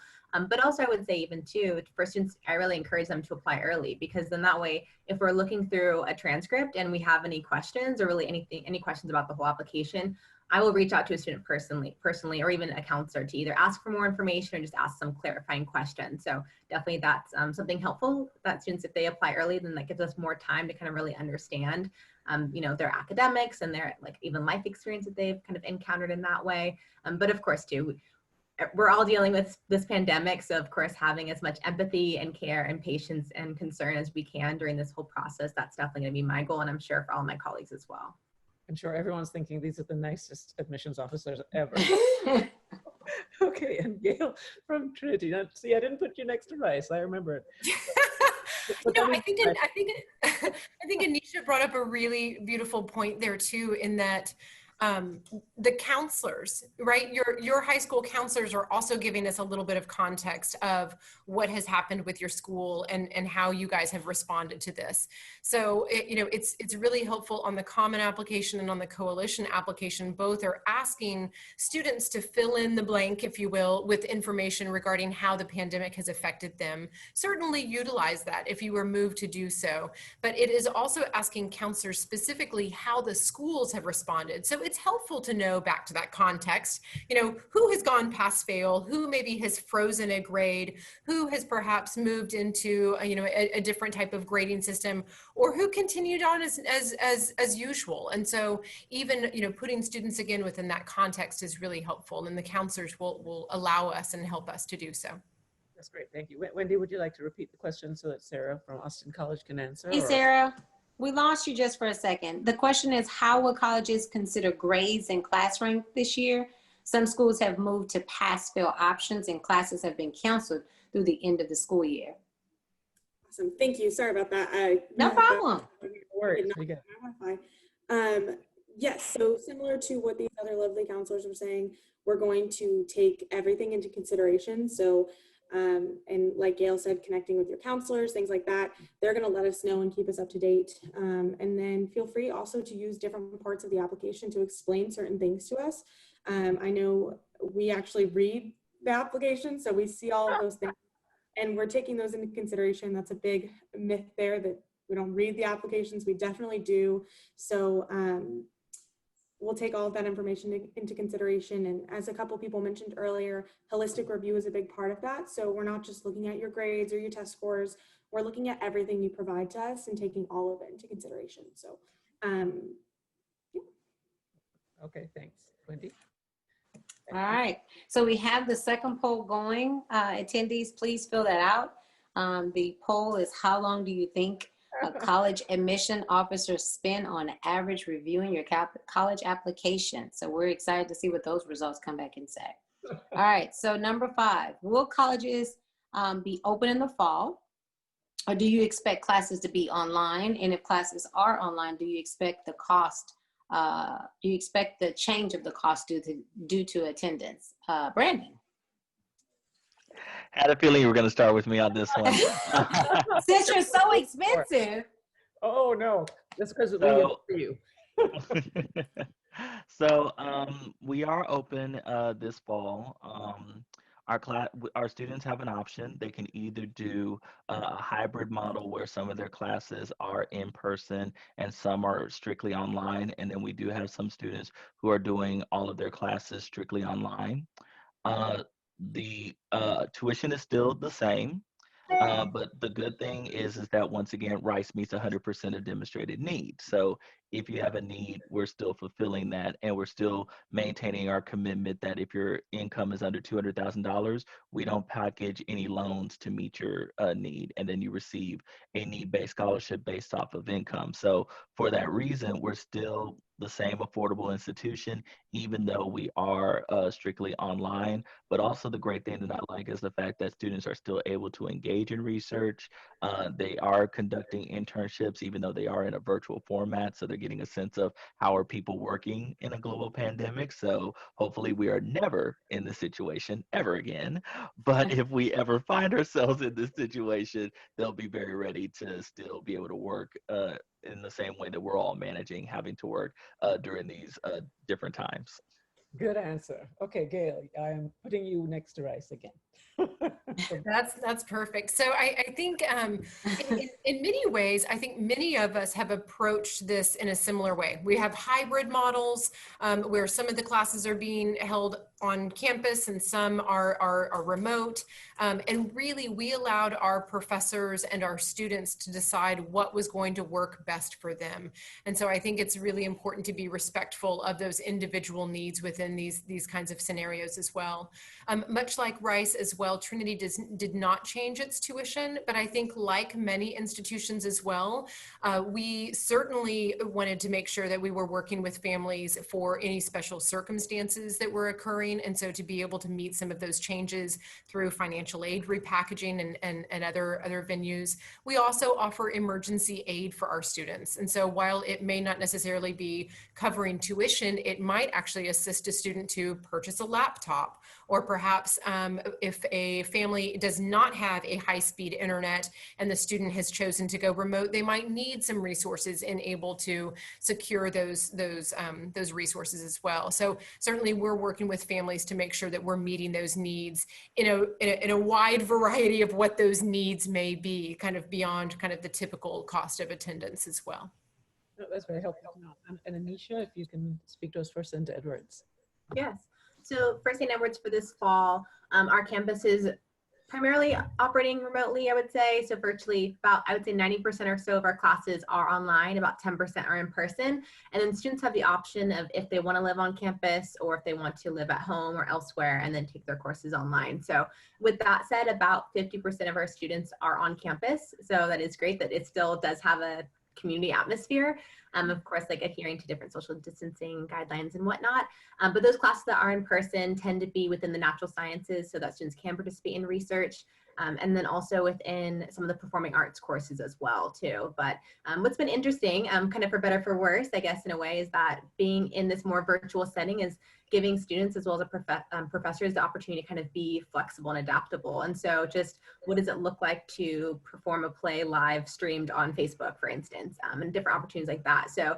But also I would say even too, for students, I really encourage them to apply early, because then that way, if we're looking through a transcript and we have any questions or really any questions about the whole application, I will reach out to a student personally, or even a counselor to either ask for more information or just ask some clarifying questions. So definitely that's something helpful that students, if they apply early, then that gives us more time to kind of really understand, their academics and their like even life experience that they've kind of encountered in that way. But of course too, we're all dealing with this pandemic. So of course, having as much empathy and care and patience and concern as we can during this whole process, that's definitely gonna be my goal. And I'm sure for all my colleagues as well. I'm sure everyone's thinking these are the nicest admissions officers ever. Okay, and Gail from Trinity. Now, see, I didn't put you next to Rice. I remember it. I think Anisha brought up a really beautiful point there too, in that the counselors, right? Your high school counselors are also giving us a little bit of context of what has happened with your school and how you guys have responded to this. So, it's really helpful on the common application and on the coalition application. Both are asking students to fill in the blank, if you will, with information regarding how the pandemic has affected them. Certainly utilize that if you were moved to do so, but it is also asking counselors specifically how the schools have responded. So it's helpful to know, back to that context, who has gone pass fail, who maybe has frozen a grade, who has perhaps moved into a different type of grading system, or who continued on as usual. And so even putting students again within that context is really helpful, and the counselors will allow us and help us to do so. That's great, thank you. Wendy, would you like to repeat the question so that Sarah from Austin College can answer? Hey, Sarah. We lost you just for a second. The question is, how will colleges consider grades and class rank this year? Some schools have moved to pass-fail options, and classes have been canceled through the end of the school year. Awesome. Thank you. Sorry about that. No problem. Yes, so similar to what these other lovely counselors were saying, we're going to take everything into consideration. So and like Gail said, connecting with your counselors, things like that, they're going to let us know and keep us up to date. And then feel free also to use different parts of the application to explain certain things to us. I know we actually read the application, so we see all of those things, and we're taking those into consideration. That's a big myth there, that we don't read the applications. We definitely do. So we'll take all of that information into consideration. And as a couple people mentioned earlier, holistic review is a big part of that. So we're not just looking at your grades or your test scores. We're looking at everything you provide to us and taking all of it into consideration. So, yeah. Okay, thanks. Wendy? All right. So we have the second poll going. Attendees, please fill that out. The poll is, how long do you think a college admission officer spend on average reviewing your college application? So we're excited to see what those results come back and say. All right, so number 5, will colleges be open in the fall, or do you expect classes to be online? And if classes are online, do you expect the cost, do you expect the change of the cost due to attendance? Brandon. Had a feeling you were going to start with me on this one. Since you're so expensive. Oh no, that's because we for you. So we are open this fall. Our students have an option. They can either do a hybrid model where some of their classes are in person and some are strictly online. And then we do have some students who are doing all of their classes strictly online. The tuition is still the same, but the good thing is that once again, Rice meets 100% of demonstrated need. So if you have a need, we're still fulfilling that, and we're still maintaining our commitment that if your income is under $200,000, we don't package any loans to meet your need, and then you receive a need-based scholarship based off of income. So for that reason, we're still the same affordable institution, even though we are strictly online. But also the great thing that I like is the fact that students are still able to engage in research. They are conducting internships, even though they are in a virtual format. So they're getting a sense of how are people working in a global pandemic. So hopefully we are never in this situation ever again. But if we ever find ourselves in this situation, they'll be very ready to still be able to work in the same way that we're all managing having to work during these different times. Good answer. Okay, Gail, I'm putting you next to Rice again. That's perfect. So I think in many ways, I think many of us have approached this in a similar way. We have hybrid models where some of the classes are being held on campus and some are remote. And really, we allowed our professors and our students to decide what was going to work best for them. And so I think it's really important to be respectful of those individual needs within these kinds of scenarios as well. Much like Rice as well, Trinity did not change its tuition, but I think like many institutions as well, we certainly wanted to make sure that we were working with families for any special circumstances that were occurring. And so to be able to meet some of those changes through financial aid repackaging and other venues. We also offer emergency aid for our students. And so while it may not necessarily be covering tuition, it might actually assist a student to purchase a laptop, or perhaps if a family does not have a high-speed internet and the student has chosen to go remote, they might need some resources and able to secure those resources as well. So certainly we're working with families to make sure that we're meeting those needs in a wide variety of what those needs may be, kind of beyond kind of the typical cost of attendance as well. That's very helpful to know. And Anisha, if you can speak to us for St. Edward's. Yes. So for St. Edward's for this fall, our campus is primarily operating remotely, I would say. So virtually about, I would say 90% or so of our classes are online, about 10% are in person. And then students have the option of if they want to live on campus or if they want to live at home or elsewhere and then take their courses online. So with that said, about 50% of our students are on campus. So that is great that it still does have a community atmosphere. Of course, like adhering to different social distancing guidelines and whatnot. But those classes that are in person tend to be within the natural sciences so that students can participate in research. And then also within some of the performing arts courses as well too. But what's been interesting, kind of for better for worse, I guess in a way, is that being in this more virtual setting is giving students as well as professors the opportunity to kind of be flexible and adaptable. And so just what does it look like to perform a play live streamed on Facebook, for instance, and different opportunities like that. So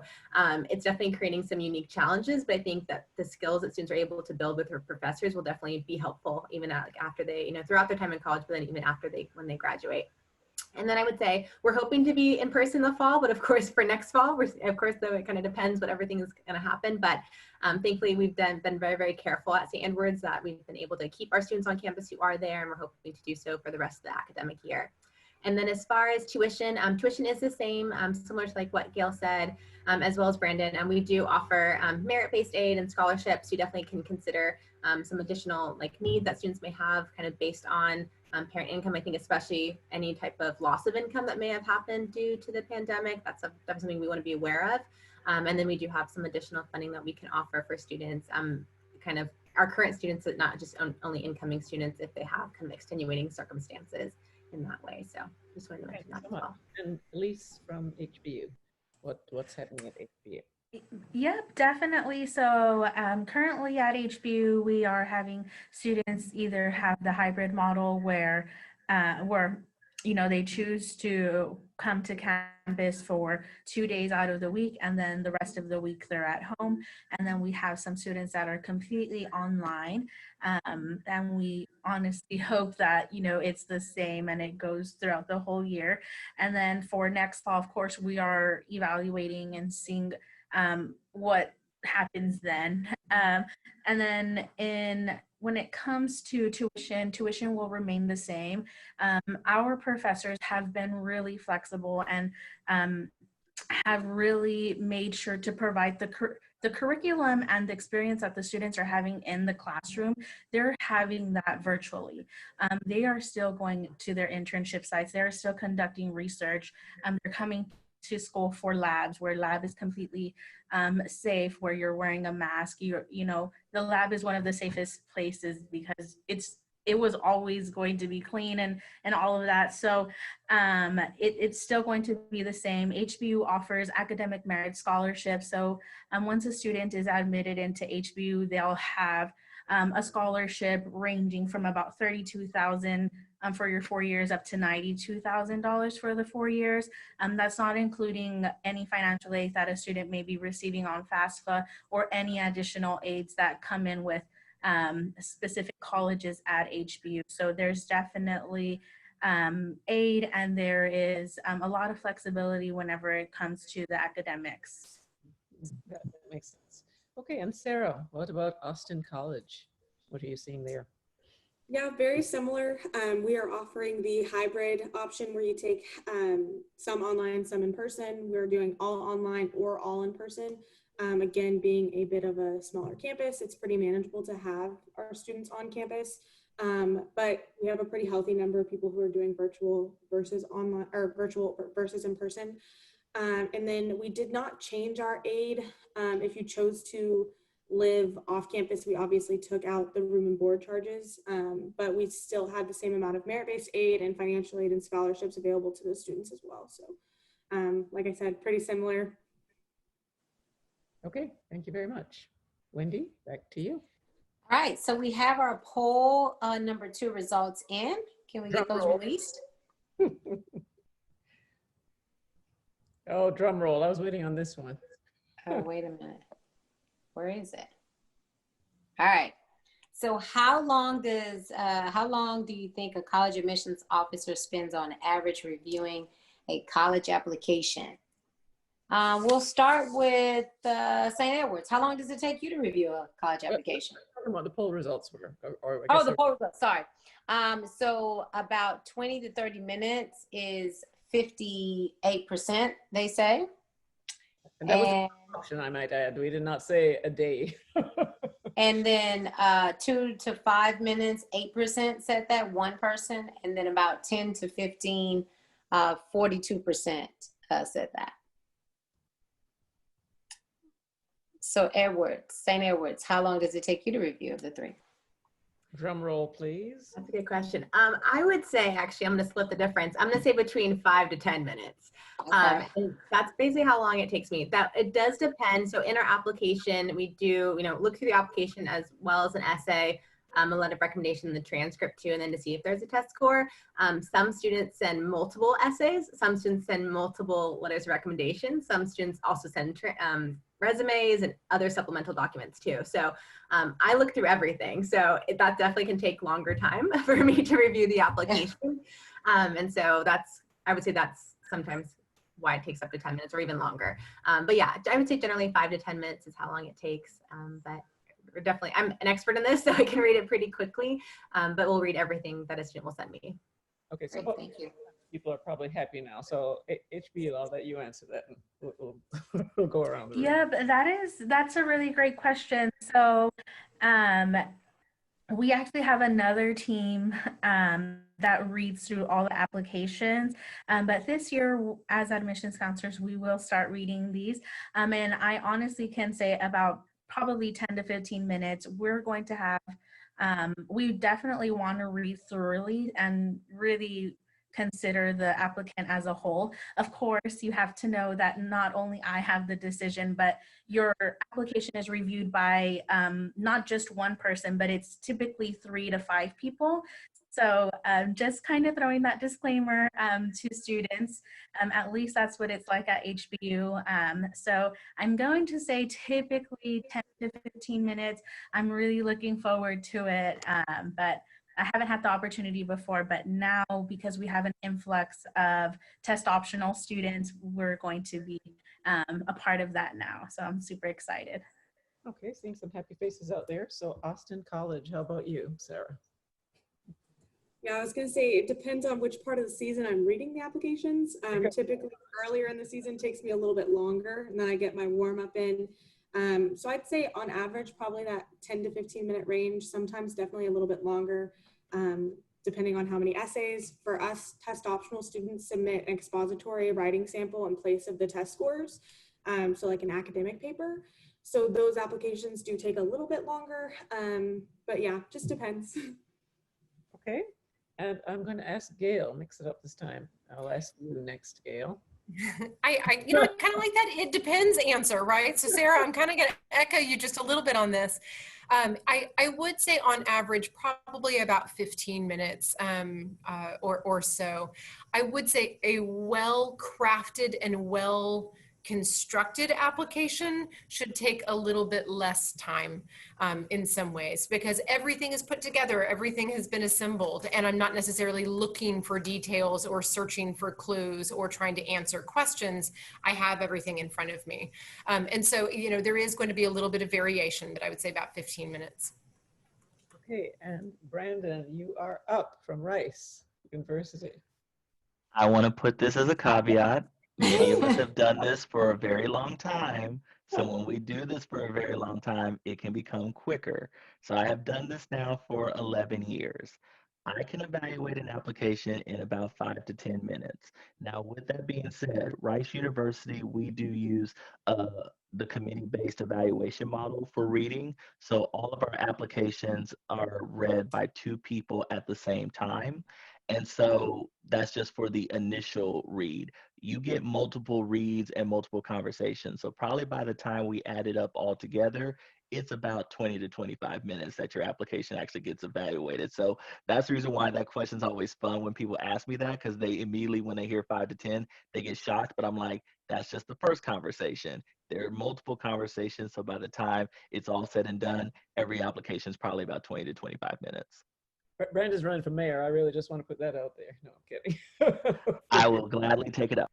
it's definitely creating some unique challenges, but I think that the skills that students are able to build with their professors will definitely be helpful even after they, you know, throughout their time in college, but then even after when they graduate. And then I would say we're hoping to be in person in the fall, but of course for next fall, of course, though it kind of depends what everything is going to happen. But thankfully, we've been very, very careful at St. Edward's that we've been able to keep our students on campus who are there, and we're hoping to do so for the rest of the academic year. And then as far as tuition, tuition is the same, similar to like what Gail said, as well as Brandon. And we do offer merit-based aid and scholarships. You definitely can consider some additional like needs that students may have kind of based on parent income. I think especially any type of loss of income that may have happened due to the pandemic. That's something we want to be aware of. And then we do have some additional funding that we can offer for students, kind of our current students, but not just only incoming students if they have kind of extenuating circumstances in that way. So just wanted to mention that as well. And Elise from HBU, what's happening at HBU? Yep, definitely. So currently at HBU, we are having students either have the hybrid model where you know, they choose to come to campus for 2 days out of the week, and then the rest of the week they're at home. And then we have some students that are completely online. And we honestly hope that, you know, it's the same and it goes throughout the whole year. And then for next fall, of course, we are evaluating and seeing what happens then. And then when it comes to tuition will remain the same. Our professors have been really flexible and have really made sure to provide the curriculum and the experience that the students are having in the classroom. They're having that virtually. They are still going to their internship sites. They're still conducting research. They're coming to school for labs where lab is completely safe, where you're wearing a mask. You know, the lab is one of the safest places because it was always going to be clean and all of that. So it's still going to be the same. HBU offers academic merit scholarships. So once a student is admitted into HBU, they'll have a scholarship ranging from about $32,000 for your 4 years up to $92,000 for the 4 years. That's not including any financial aid that a student may be receiving on FAFSA or any additional aids that come in with specific colleges at HBU. So there's definitely aid, and there is a lot of flexibility whenever it comes to the academics. That makes sense. Okay, and Sarah, what about Austin College? What are you seeing there? Yeah, very similar. We are offering the hybrid option where you take some online, some in person. We're doing all online or all in person. Again, being a bit of a smaller campus, it's pretty manageable to have our students on campus. But we have a pretty healthy number of people who are doing virtual versus online, or virtual versus in person. And then we did not change our aid. If you chose to live off campus, we obviously took out the room and board charges, but we still had the same amount of merit-based aid and financial aid and scholarships available to those students as well. So like I said, pretty similar. Okay, thank you very much. Wendy, back to you. All right, so we have our poll number 2 results in. Can we get those released? Oh, drum roll. I was waiting on this one. Oh, wait a minute. Where is it? All right. So how long do you think a college admissions officer spends on average reviewing a college application? We'll start with St. Edward's. How long does it take you to review a college application? What the poll results were. The poll results, sorry. So about 20 to 30 minutes is 58%, they say. And that was an option, I might add. We did not say a day. And then 2 to 5 minutes, 8% said that, one person. And then about 10 to 15, 42% said that. So St. Edward's, how long does it take you to review of the 3? Drum roll, please. That's a good question. I would say, actually, I'm going to split the difference. I'm going to say between 5 to 10 minutes. Okay. And that's basically how long it takes me. That it does depend. So in our application, we do, look through the application as well as an essay, a letter of recommendation, the transcript too, and then to see if there's a test score. Some students send multiple essays. Some students send multiple letters of recommendation. Some students also send resumes and other supplemental documents too. So I look through everything. So that definitely can take longer time for me to review the application. And so I would say that's sometimes why it takes up to 10 minutes or even longer. But yeah, I would say generally 5 to 10 minutes is how long it takes. But we're definitely, I'm an expert in this, so I can read it pretty quickly, but we'll read everything that a student will send me. Okay, so Great, thank you. People are probably happy now. So HB, I'll let you answer that. We'll go around the room. Yeah, but that's a really great question. So we actually have another team that reads through all the applications. But this year, as admissions counselors, we will start reading these. And I honestly can say about probably 10 to 15 minutes, we're going to have, we definitely want to read thoroughly and really consider the applicant as a whole. Of course, you have to know that not only I have the decision, but your application is reviewed by not just one person, but it's typically 3 to 5 people. So just kind of throwing that disclaimer to students, at least that's what it's like at HBU. So I'm going to say typically 10 to 15 minutes. I'm really looking forward to it, but I haven't had the opportunity before, but now because we have an influx of test optional students, we're going to be a part of that now. So I'm super excited. Okay, seeing some happy faces out there. So Austin College, how about you, Sarah? Yeah, I was going to say, it depends on which part of the season I'm reading the applications. Typically earlier in the season takes me a little bit longer, and then I get my warm up in. So I'd say on average, probably that 10 to 15 minute range, sometimes definitely a little bit longer, depending on how many essays. For us, test optional students submit an expository writing sample in place of the test scores, so like an academic paper. So those applications do take a little bit longer, but yeah, just depends. Okay. And I'm going to ask Gail, mix it up this time. I'll ask you next, Gail. I kind of like that it depends answer, right? So Sarah, I'm kind of going to echo you just a little bit on this. I would say on average, probably about 15 minutes or so. I would say a well-crafted and constructed application should take a little bit less time in some ways, because everything is put together, everything has been assembled, and I'm not necessarily looking for details or searching for clues or trying to answer questions. I have everything in front of me. And so, you know, there is going to be a little bit of variation, but I would say about 15 minutes. Okay, and Brandon, you are up from Rice University. I want to put this as a caveat. Many of us have done this for a very long time. So when we do this for a very long time, it can become quicker. So I have done this now for 11 years. I can evaluate an application in about 5 to 10 minutes. Now, with that being said, Rice University, we do use the committee-based evaluation model for reading. So all of our applications are read by 2 people at the same time. And so that's just for the initial read. You get multiple reads and multiple conversations. So probably by the time we add it up all together, it's about 20 to 25 minutes that your application actually gets evaluated. So that's the reason why that question's always fun when people ask me that, because they immediately, when they hear 5 to 10, they get shocked. But I'm like, that's just the first conversation. There are multiple conversations. So by the time it's all said and done, every application is probably about 20 to 25 minutes. Brandon's running for mayor. I really just want to put that out there. No, I'm kidding. I will gladly take it up.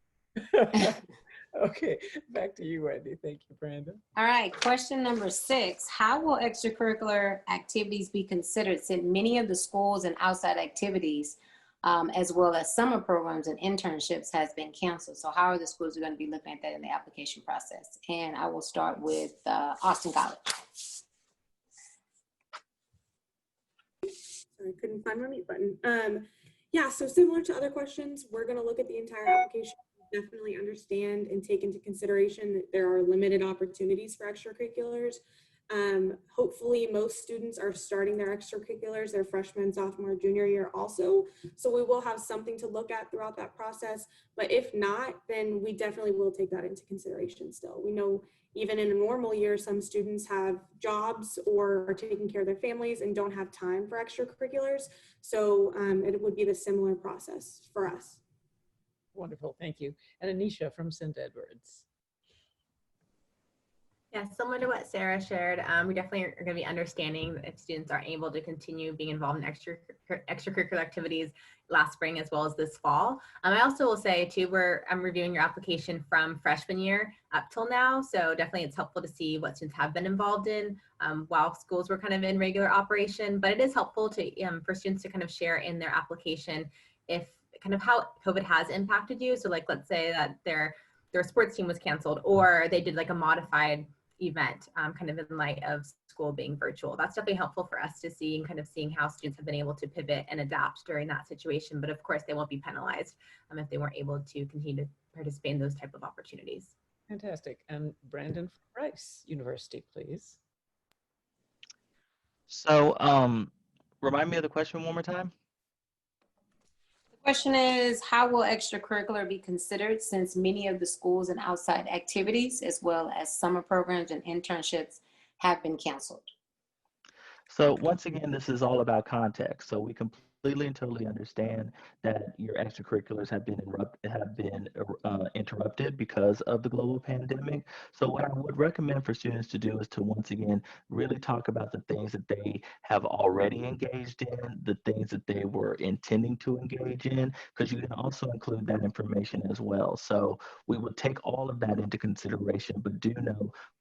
Okay, back to you, Wendy. Thank you, Brandon. All right, question number 6. How will extracurricular activities be considered since many of the schools and outside activities, as well as summer programs and internships, has been canceled? So how are the schools going to be looking at that in the application process? And I will start with Austin College. Sorry, I couldn't find my mute button. Yeah, so similar to other questions, we're going to look at the entire application, definitely understand and take into consideration that there are limited opportunities for extracurriculars. Hopefully most students are starting their extracurriculars their freshman, sophomore, junior year also. So we will have something to look at throughout that process. But if not, then we definitely will take that into consideration still. We know even in a normal year, some students have jobs or are taking care of their families and don't have time for extracurriculars. So it would be the similar process for us. Wonderful, thank you. And Anisha from St. Edward's. Yeah, similar to what Sarah shared, we definitely are going to be understanding that if students aren't able to continue being involved in extracurricular activities last spring as well as this fall. I also will say too, I'm reviewing your application from freshman year up till now. So definitely it's helpful to see what students have been involved in while schools were kind of in regular operation, but it is helpful to for students to kind of share in their application if kind of how COVID has impacted you. So like, let's say that their sports team was canceled or they did like a modified event kind of in light of school being virtual. That's definitely helpful for us to see and kind of seeing how students have been able to pivot and adapt during that situation. But of course, they won't be penalized if they weren't able to continue to participate in those type of opportunities. Fantastic. And Brandon from Rice University, please. So remind me of the question one more time. The question is, how will extracurricular be considered since many of the schools and outside activities, as well as summer programs and internships, have been canceled? So once again, this is all about context. So we completely and totally understand that your extracurriculars have been interrupted because of the global pandemic. So what I would recommend for students to do is to once again really talk about the things that they have already engaged in, the things that they were intending to engage in, because you can also include that information as well. So we will take all of that into consideration, but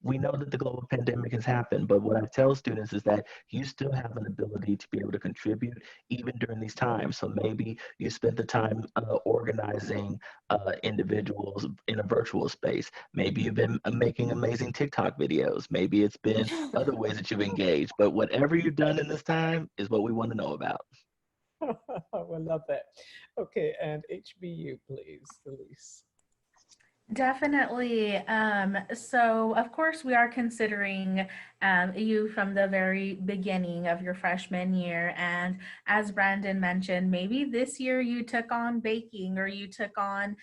we know that the global pandemic has happened, but what I tell students is that you still have an ability to be able to contribute even during these times. So maybe you spent the time organizing individuals in a virtual space. Maybe you've been making amazing TikTok videos. Maybe it's been other ways that you've engaged. But whatever you've done in this time is what we want to know about. I love that. Okay, and HBU, please, Elise. Definitely. So of course we are considering you from the very beginning of your freshman year. And as Brandon mentioned, maybe this year you took on baking or you took on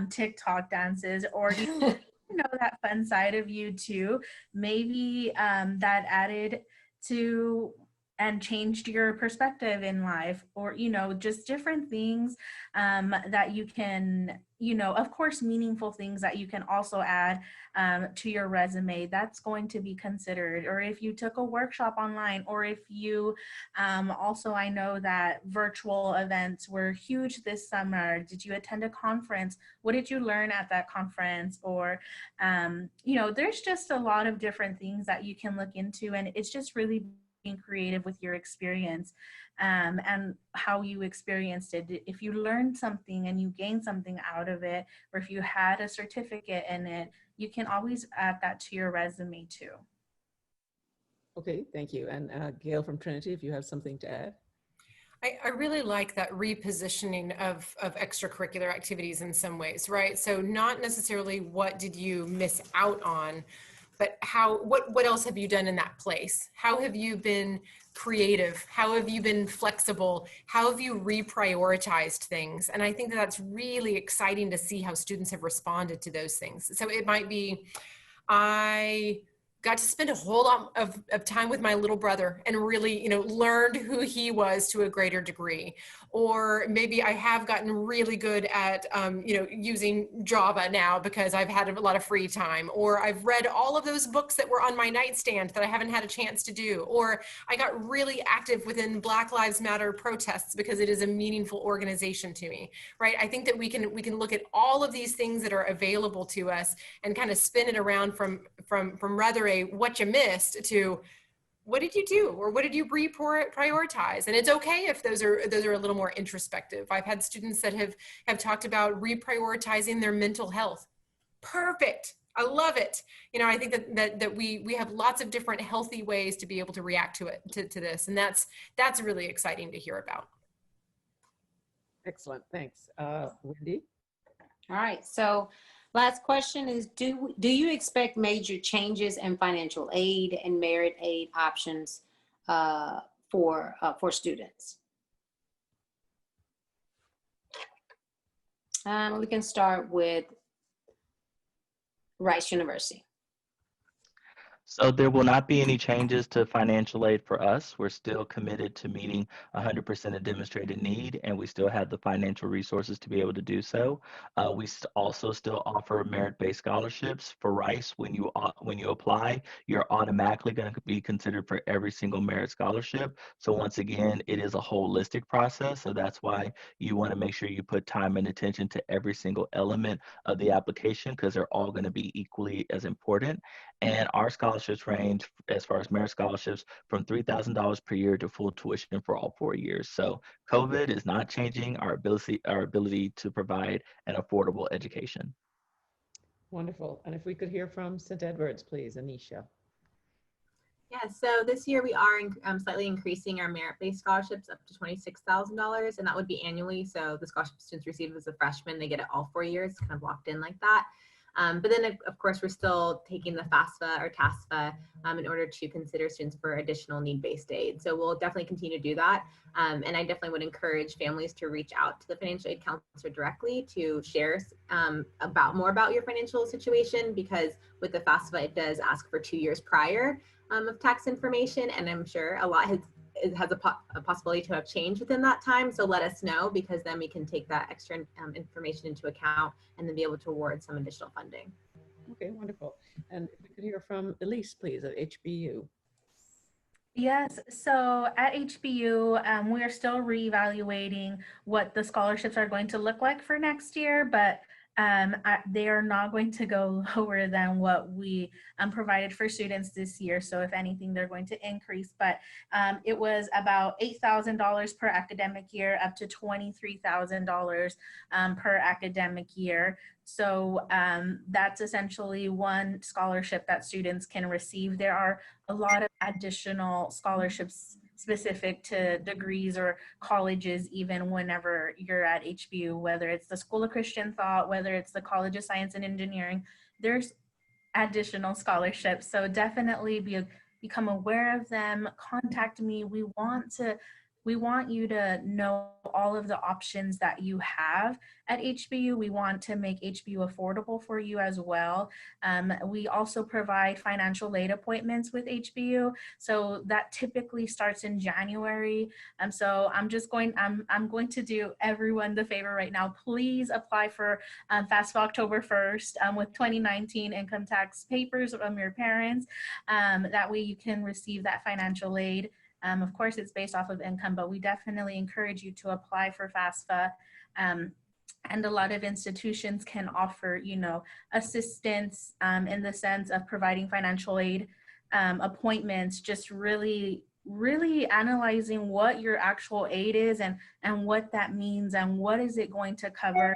TikTok dances, or you know that fun side of you too. Maybe that added to and changed your perspective in life, or, you know, just different things that you can, you know, of course, meaningful things that you can also add to your resume, that's going to be considered. Or if you took a workshop online, or if you also, I know that virtual events were huge this summer. Did you attend a conference? What did you learn at that conference? Or, you know, there's just a lot of different things that you can look into, and it's just really being creative with your experience and how you experienced it. If you learned something and you gained something out of it, or if you had a certificate in it, you can always add that to your resume too. Okay, thank you. And Gail from Trinity, if you have something to add. I really like that repositioning of extracurricular activities in some ways, right? So not necessarily what did you miss out on, but what else have you done in that place? How have you been creative? How have you been flexible? How have you reprioritized things? And I think that that's really exciting to see how students have responded to those things. So it might be, I got to spend a whole lot of time with my little brother and really, you know, learned who he was to a greater degree. Or maybe I have gotten really good at, you know, using Java now because I've had a lot of free time. Or I've read all of those books that were on my nightstand that I haven't had a chance to do. Or I got really active within Black Lives Matter protests because it is a meaningful organization to me, right? I think that we can look at all of these things that are available to us and kind of spin it around from rather a what you missed to what did you do, or what did you reprioritize? And it's okay if those are a little more introspective. I've had students that have talked about reprioritizing their mental health. Perfect. I love it. You know, I think that we have lots of different healthy ways to be able to react to this, and that's really exciting to hear about. Excellent, thanks. Wendy? All right, so last question is, do you expect major changes in financial aid and merit aid options for students? We can start with Rice University. So there will not be any changes to financial aid for us. We're still committed to meeting 100% of demonstrated need, and we still have the financial resources to be able to do so. We also still offer merit-based scholarships for Rice. When you apply, you're automatically going to be considered for every single merit scholarship. So once again, it is a holistic process. So that's why you want to make sure you put time and attention to every single element of the application, because they're all going to be equally as important. And our scholarships range, as far as merit scholarships, from $3,000 per year to full tuition for all 4 years. So COVID is not changing our ability to provide an affordable education. Wonderful. And if we could hear from St. Edward's, please, Anisha. Yeah, so this year we are slightly increasing our merit-based scholarships up to $26,000, and that would be annually. So the scholarship students receive as a freshman, they get it all 4 years, kind of locked in like that. But then, of course, we're still taking the FAFSA or TASFA in order to consider students for additional need-based aid. So we'll definitely continue to do that. And I definitely would encourage families to reach out to the financial aid counselor directly to share more about your financial situation, because with the FAFSA, it does ask for 2 years prior of tax information. And I'm sure a lot has a possibility to have changed within that time. So let us know, because then we can take that extra information into account and then be able to award some additional funding. Okay, wonderful. And if we could hear from Elise, please, at HBU. Yes, so at HBU, we are still reevaluating what the scholarships are going to look like for next year, but they are not going to go lower than what we provided for students this year. So if anything, they're going to increase, but it was about $8,000 per academic year up to $23,000 per academic year. So that's essentially one scholarship that students can receive. There are a lot of additional scholarships specific to degrees or colleges, even whenever you're at HBU, whether it's the School of Christian Thought, whether it's the College of Science and Engineering, there's additional scholarships. So definitely become aware of them, contact me. We want to we want you to know all of the options that you have at HBU. We want to make HBU affordable for you as well. We also provide financial aid appointments with HBU. So that typically starts in January. So I'm going to do everyone the favor right now. Please apply for FAFSA October 1st with 2019 income tax papers from your parents. That way you can receive that financial aid. Of course, it's based off of income, but we definitely encourage you to apply for FAFSA. And a lot of institutions can offer, assistance in the sense of providing financial aid appointments, just really analyzing what your actual aid is and what that means and what is it going to cover.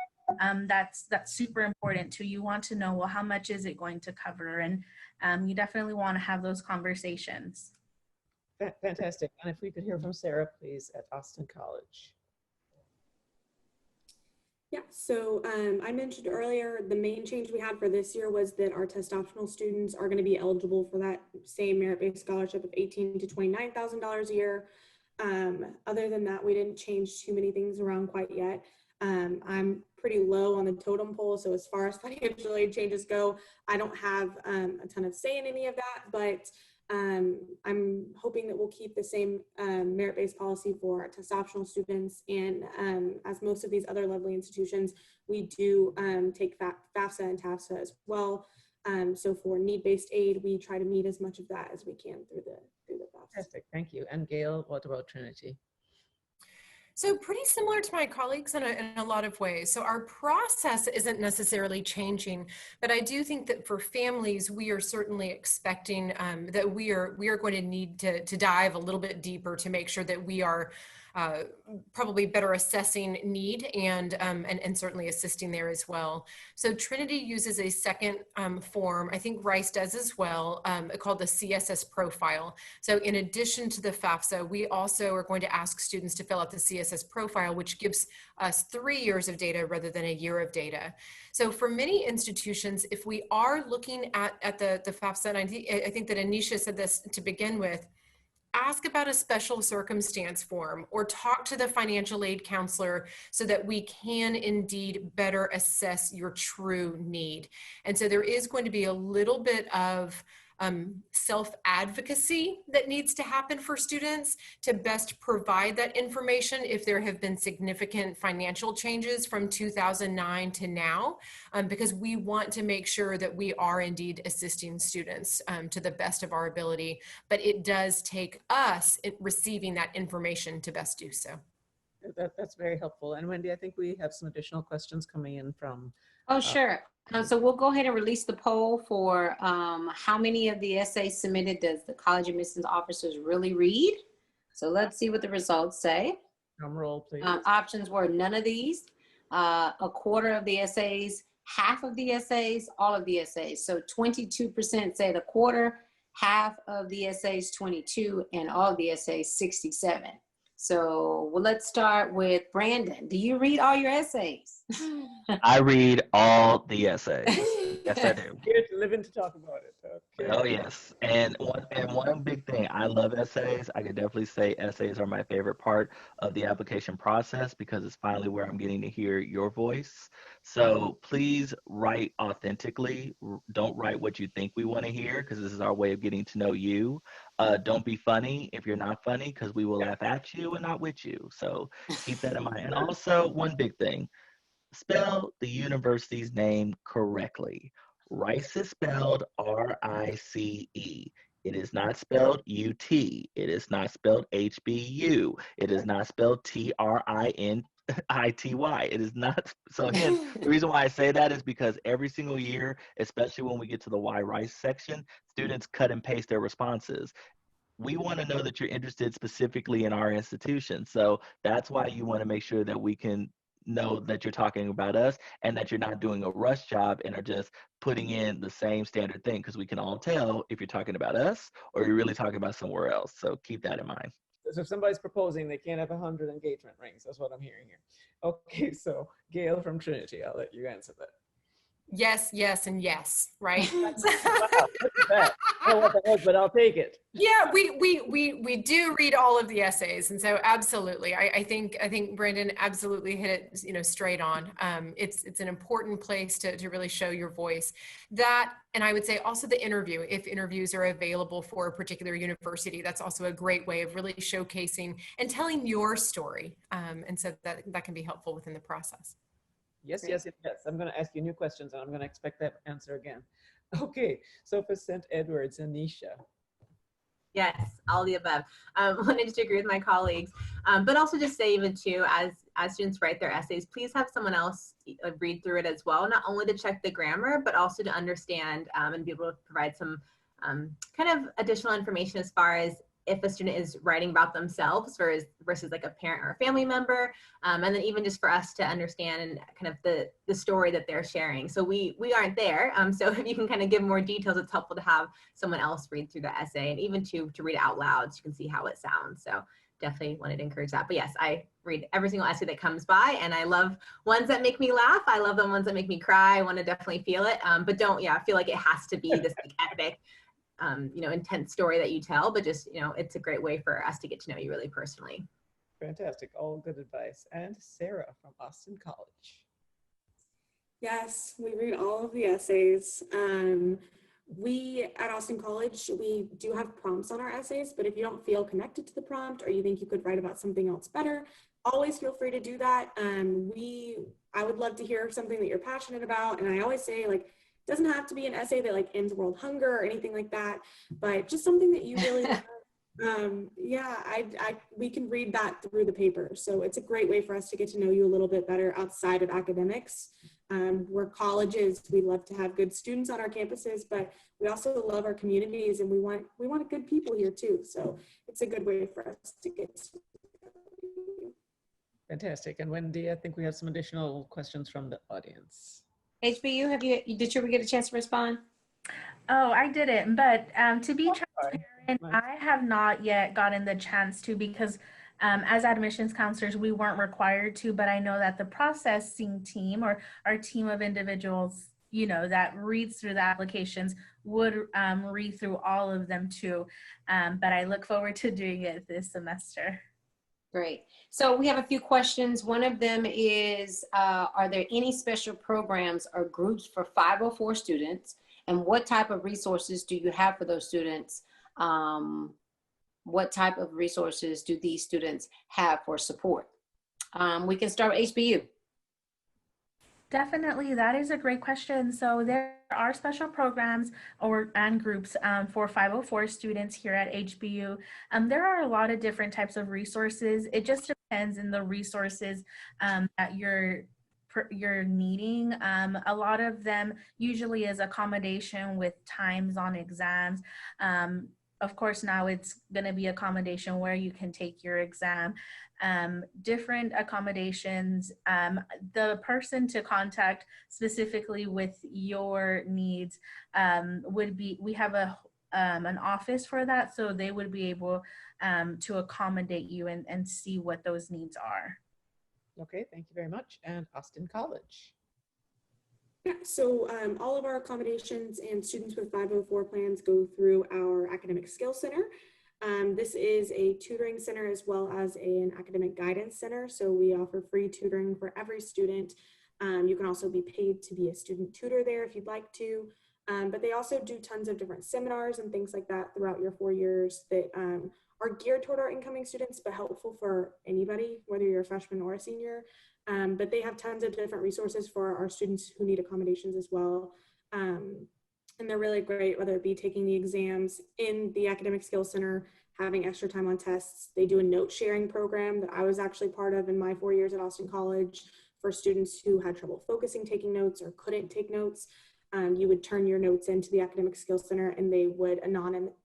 That's super important too. You want to know, well, how much is it going to cover? And you definitely want to have those conversations. Fantastic. And if we could hear from Sarah, please, at Austin College. Yeah, so I mentioned earlier, the main change we had for this year was that our test optional students are going to be eligible for that same merit-based scholarship of $18,000 to $29,000 a year. Other than that, we didn't change too many things around quite yet. I'm pretty low on the totem pole, so as far as financial aid changes go, I don't have a ton of say in any of that, but I'm hoping that we'll keep the same merit-based policy for our test optional students. And as most of these other lovely institutions, we do take FAFSA and TAFSA as well. So for need-based aid, we try to meet as much of that as we can through the FAFSA. Fantastic, thank you. And Gail, what about Trinity? So pretty similar to my colleagues in a lot of ways. So our process isn't necessarily changing, but I do think that for families, we are certainly expecting that we are going to need to dive a little bit deeper to make sure that we are probably better assessing need and certainly assisting there as well. So Trinity uses a second form, I think Rice does as well, called the CSS profile. So in addition to the FAFSA, we also are going to ask students to fill out the CSS profile, which gives us 3 years of data rather than a year of data. So for many institutions, if we are looking at the FAFSA, and I think that Anisha said this to begin with, ask about a special circumstance form or talk to the financial aid counselor so that we can indeed better assess your true need. And so there is going to be a little bit of self-advocacy that needs to happen for students to best provide that information if there have been significant financial changes from 2009 to now, because we want to make sure that we are indeed assisting students to the best of our ability, but it does take us receiving that information to best do so. That's very helpful. And Wendy, I think we have some additional questions coming in from. Oh, sure. So we'll go ahead and release the poll for how many of the essays submitted does the college admissions officers really read? So let's see what the results say. Drum roll, please. Options were none of these, a quarter of the essays, half of the essays, all of the essays. So 22% said a quarter, half of the essays 22, and all of the essays 67. So well, let's start with Brandon. Do you read all your essays? I read all the essays. Yes, I do. Here to living to talk about it. Okay. Oh yes, and one big thing, I love essays. I could definitely say essays are my favorite part of the application process because it's finally where I'm getting to hear your voice. So please write authentically. Don't write what you think we want to hear because this is our way of getting to know you. Don't be funny if you're not funny because we will laugh at you and not with you. So keep that in mind. And also one big thing, spell the university's name correctly. Rice is spelled RICE. It is not spelled UT. It is not spelled HBU. It is not spelled TRINITY. It is not. So again, the reason why I say that is because every single year, especially when we get to the Why Rice section, students cut and paste their responses. We want to know that you're interested specifically in our institution. So that's why you want to make sure that we can know that you're talking about us and that you're not doing a rush job and are just putting in the same standard thing, because we can all tell if you're talking about us or you're really talking about somewhere else. So keep that in mind. So if somebody's proposing, they can't have 100 engagement rings. That's what I'm hearing here. Okay, so Gail from Trinity, I'll let you answer that. yes, yes, and yes, right? Wow, look at that. I don't know what that was, but I'll take it. Yeah, we do read all of the essays, and so absolutely, I think Brandon absolutely hit it, straight on. It's an important place to really show your voice. That, and I would say also the interview, if interviews are available for a particular university, that's also a great way of really showcasing and telling your story, and so that can be helpful within the process. Yes, Great. yes, yes. I'm going to ask you new questions, and I'm going to expect that answer again. Okay, so for St. Edward's, Anisha. Yes, all the above. Wanted to agree with my colleagues, but also just say even too, as students write their essays, please have someone else read through it as well, not only to check the grammar, but also to understand and be able to provide some kind of additional information as far as if a student is writing about themselves versus like a parent or a family member, and then even just for us to understand and kind of the story that they're sharing. So we aren't there, so if you can kind of give more details, it's helpful to have someone else read through the essay and even to read it out loud so you can see how it sounds. So definitely wanted to encourage that. But yes, I read every single essay that comes by, and I love ones that make me laugh. I love the ones that make me cry. I want to definitely feel it, but don't feel like it has to be this like, epic intense story that you tell, but just, it's a great way for us to get to know you really personally. Fantastic. All good advice. And Sarah from Austin College. Yes, we read all of the essays. We at Austin College, we do have prompts on our essays, but if you don't feel connected to the prompt or you think you could write about something else better, always feel free to do that. I would love to hear something that you're passionate about. And I always say, like, it doesn't have to be an essay that like ends world hunger or anything like that, but just something that you really love. We can read that through the paper. So it's a great way for us to get to know you a little bit better outside of academics. We're colleges, we love to have good students on our campuses, but we also love our communities, and we want good people here too. So it's a good way for us to get to know you. Fantastic. And Wendy, I think we have some additional questions from the audience. HBU, did you ever get a chance to respond? Oh, I didn't, but to be transparent, I have not yet gotten the chance to, because as admissions counselors, we weren't required to, but I know that the processing team or our team of individuals, that reads through the applications would read through all of them too. But I look forward to doing it this semester. Great. So we have a few questions. One of them is, are there any special programs or groups for 504 students? And what type of resources do you have for those students? What type of resources do these students have for support? We can start with HBU. Definitely, that is a great question. So there are special programs and groups for 504 students here at HBU. There are a lot of different types of resources. It just depends on the resources that you're needing. A lot of them usually is accommodation with times on exams. Of course, now it's going to be accommodation where you can take your exam. Different accommodations. The person to contact specifically with your needs would be, we have an office for that, so they would be able to accommodate you and see what those needs are. Okay, thank you very much. And Austin College. Yeah, so all of our accommodations and students with 504 plans go through our Academic Skills Center. This is a tutoring center as well as an academic guidance center. So we offer free tutoring for every student. You can also be paid to be a student tutor there if you'd like to. But they also do tons of different seminars and things like that throughout your 4 years that are geared toward our incoming students, but helpful for anybody, whether you're a freshman or a senior. But they have tons of different resources for our students who need accommodations as well. And they're really great, whether it be taking the exams in the Academic Skills Center, having extra time on tests. They do a note sharing program that I was actually part of in my 4 years at Austin College for students who had trouble focusing, taking notes, or couldn't take notes. You would turn your notes into the Academic Skills Center, and they would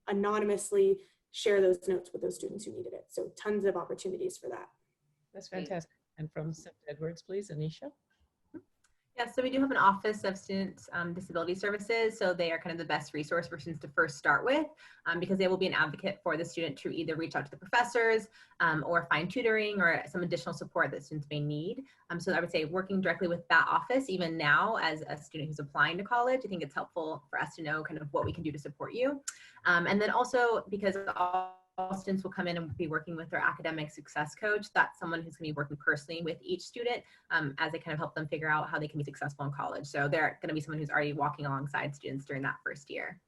anonymously share those notes with those students who needed it. So tons of opportunities for that. That's fantastic. And from St. Edward's, please, Anisha. Yeah, so we do have an Office of Student Disability Services. So they are kind of the best resource for students to first start with, because they will be an advocate for the student to either reach out to the professors or find tutoring or some additional support that students may need. So I would say working directly with that office, even now as a student who's applying to college, I think it's helpful for us to know kind of what we can do to support you. And then also because all students will come in and be working with their academic success coach. That's someone who's going to be working personally with each student as they kind of help them figure out how they can be successful in college. So they're going to be someone who's already walking alongside students during that first year.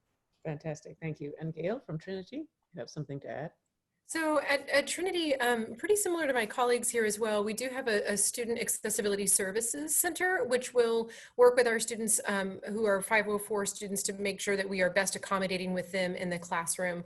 Fantastic, thank you. And Gail from Trinity, you have something to add? So at Trinity, pretty similar to my colleagues here as well, we do have a Student Accessibility Services Center, which will work with our students who are 504 students to make sure that we are best accommodating with them in the classroom.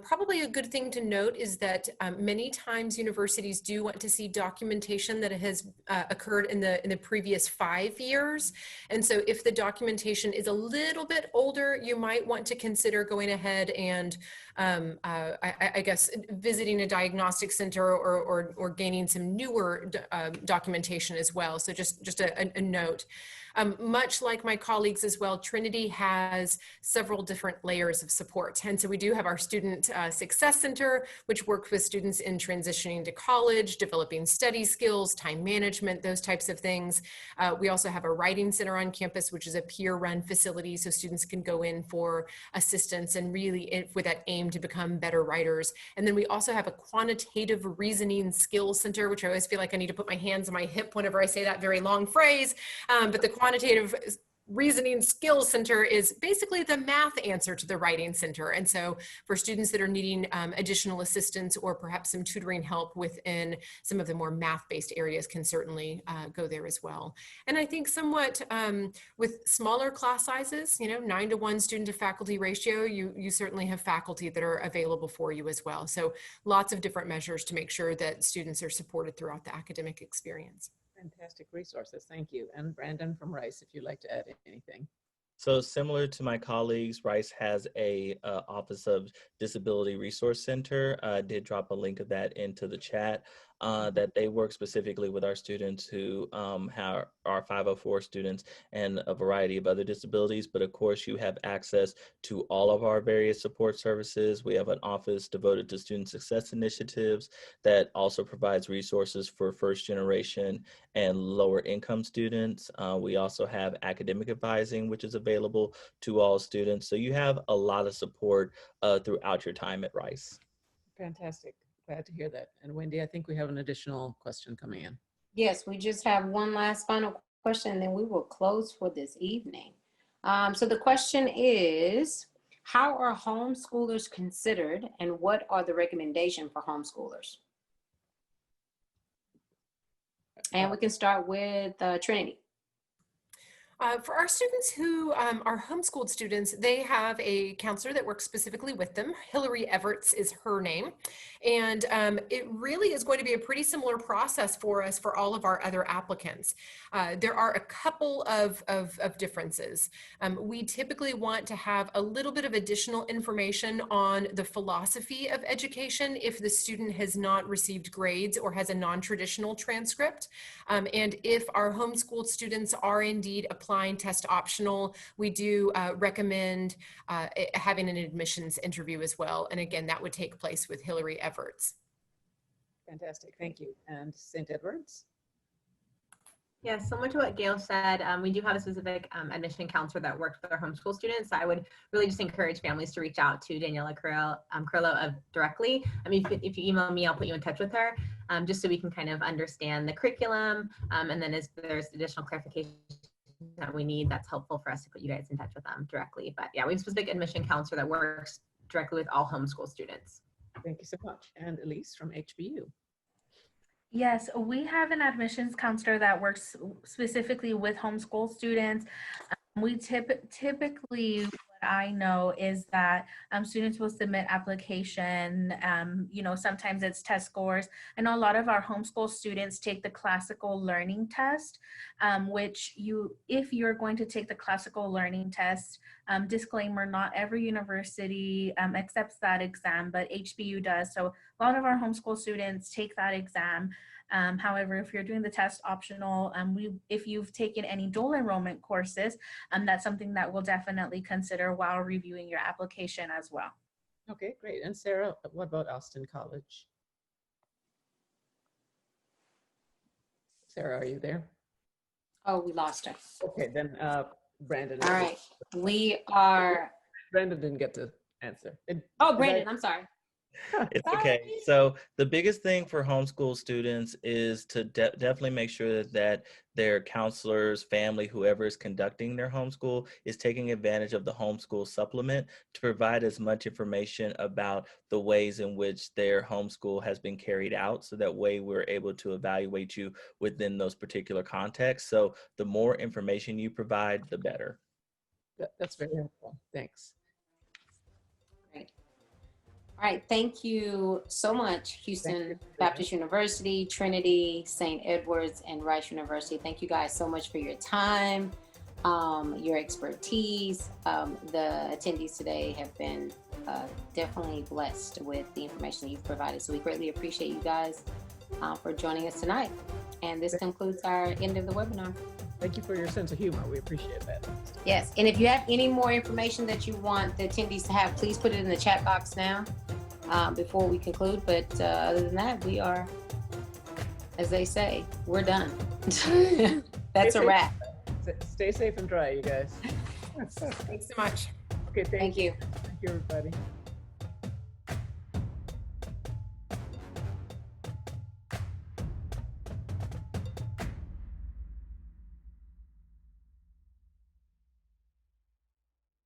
Probably a good thing to note is that many times universities do want to see documentation that has occurred in the previous 5 years. And so if the documentation is a little bit older, you might want to consider going ahead and I guess visiting a diagnostic center or gaining some newer documentation as well. So just a note. Much like my colleagues as well, Trinity has several different layers of support. And so we do have our Student Success Center, which works with students in transitioning to college, developing study skills, time management, those types of things. We also have a writing center on campus, which is a peer-run facility, so students can go in for assistance and really with that aim to become better writers. And then we also have a quantitative reasoning skills center, which I always feel like I need to put my hands on my hip whenever I say that very long phrase, but the quantitative reasoning skills center is basically the math answer to the writing center. And so for students that are needing additional assistance or perhaps some tutoring help within some of the more math-based areas can certainly go there as well. And I think somewhat with smaller class sizes, 9-to-1 student to faculty ratio, you certainly have faculty that are available for you as well. So lots of different measures to make sure that students are supported throughout the academic experience. Fantastic resources, thank you. And Brandon from Rice, if you'd like to add anything. So similar to my colleagues, Rice has a Office of Disability Resource Center. I did drop a link of that into the chat. That they work specifically with our students who are 504 students and a variety of other disabilities. But of course, you have access to all of our various support services. We have an office devoted to student success initiatives that also provides resources for first generation and lower income students. We also have academic advising, which is available to all students. So you have a lot of support throughout your time at Rice. Fantastic. Glad to hear that. And Wendy, I think we have an additional question coming in. Yes, we just have one last final question, and then we will close for this evening. So the question is, how are homeschoolers considered, and what are the recommendations for homeschoolers? And we can start with Trinity. For our students who are homeschooled students, they have a counselor that works specifically with them. Hillary Everts is her name. And it really is going to be a pretty similar process for us for all of our other applicants. There are a couple of differences. We typically want to have a little bit of additional information on the philosophy of education if the student has not received grades or has a non-traditional transcript. And if our homeschooled students are indeed applying test optional, we do recommend having an admissions interview as well. And again, that would take place with Hillary Everts. Fantastic, thank you. And St. Edwards? Yeah, similar to what Gail said, we do have a specific admission counselor that works with our homeschool students. So I would really just encourage families to reach out to Daniela Carrillo directly. I mean, if you email me, I'll put you in touch with her, just so we can kind of understand the curriculum. And then if there's additional clarification that we need, that's helpful for us to put you guys in touch with them directly. But yeah, we have a specific admission counselor that works directly with all homeschool students. Thank you so much. And Elise from HBU. Yes, we have an admissions counselor that works specifically with homeschool students. We typically, what I know is that students will submit application, sometimes it's test scores. I know a lot of our homeschool students take the classical learning test, which if you're going to take the classical learning test, Disclaimer, not every university accepts that exam, but HBU does. So a lot of our homeschool students take that exam. However, if you're doing the test optional, if you've taken any dual enrollment courses, that's something that we'll definitely consider while reviewing your application as well. Okay, great. And Sarah, what about Austin College? Sarah, are you there? Oh, we lost her. Okay, then Brandon. All right. We are. Brandon didn't get to answer. Oh, Brandon, I'm sorry. It's okay. So the biggest thing for homeschool students is to definitely make sure that their counselors, family, whoever is conducting their homeschool is taking advantage of the homeschool supplement to provide as much information about the ways in which their homeschool has been carried out. So that way we're able to evaluate you within those particular contexts. So the more information you provide, the better. That's very helpful. Thanks. Great. All right, thank you so much, Houston Baptist University, Trinity, St. Edwards, and Rice University. Thank you guys so much for your time, your expertise. The attendees today have been definitely blessed with the information that you've provided. So we greatly appreciate you guys for joining us tonight. And this concludes our end of the webinar. Thank you for your sense of humor. We appreciate that. Yes, and if you have any more information that you want the attendees to have, please put it in the chat box now before we conclude. But other than that, we are, as they say, we're done. That's a wrap. Stay safe and dry, you guys. Thanks so much. Okay, Thank you. Thank you, everybody.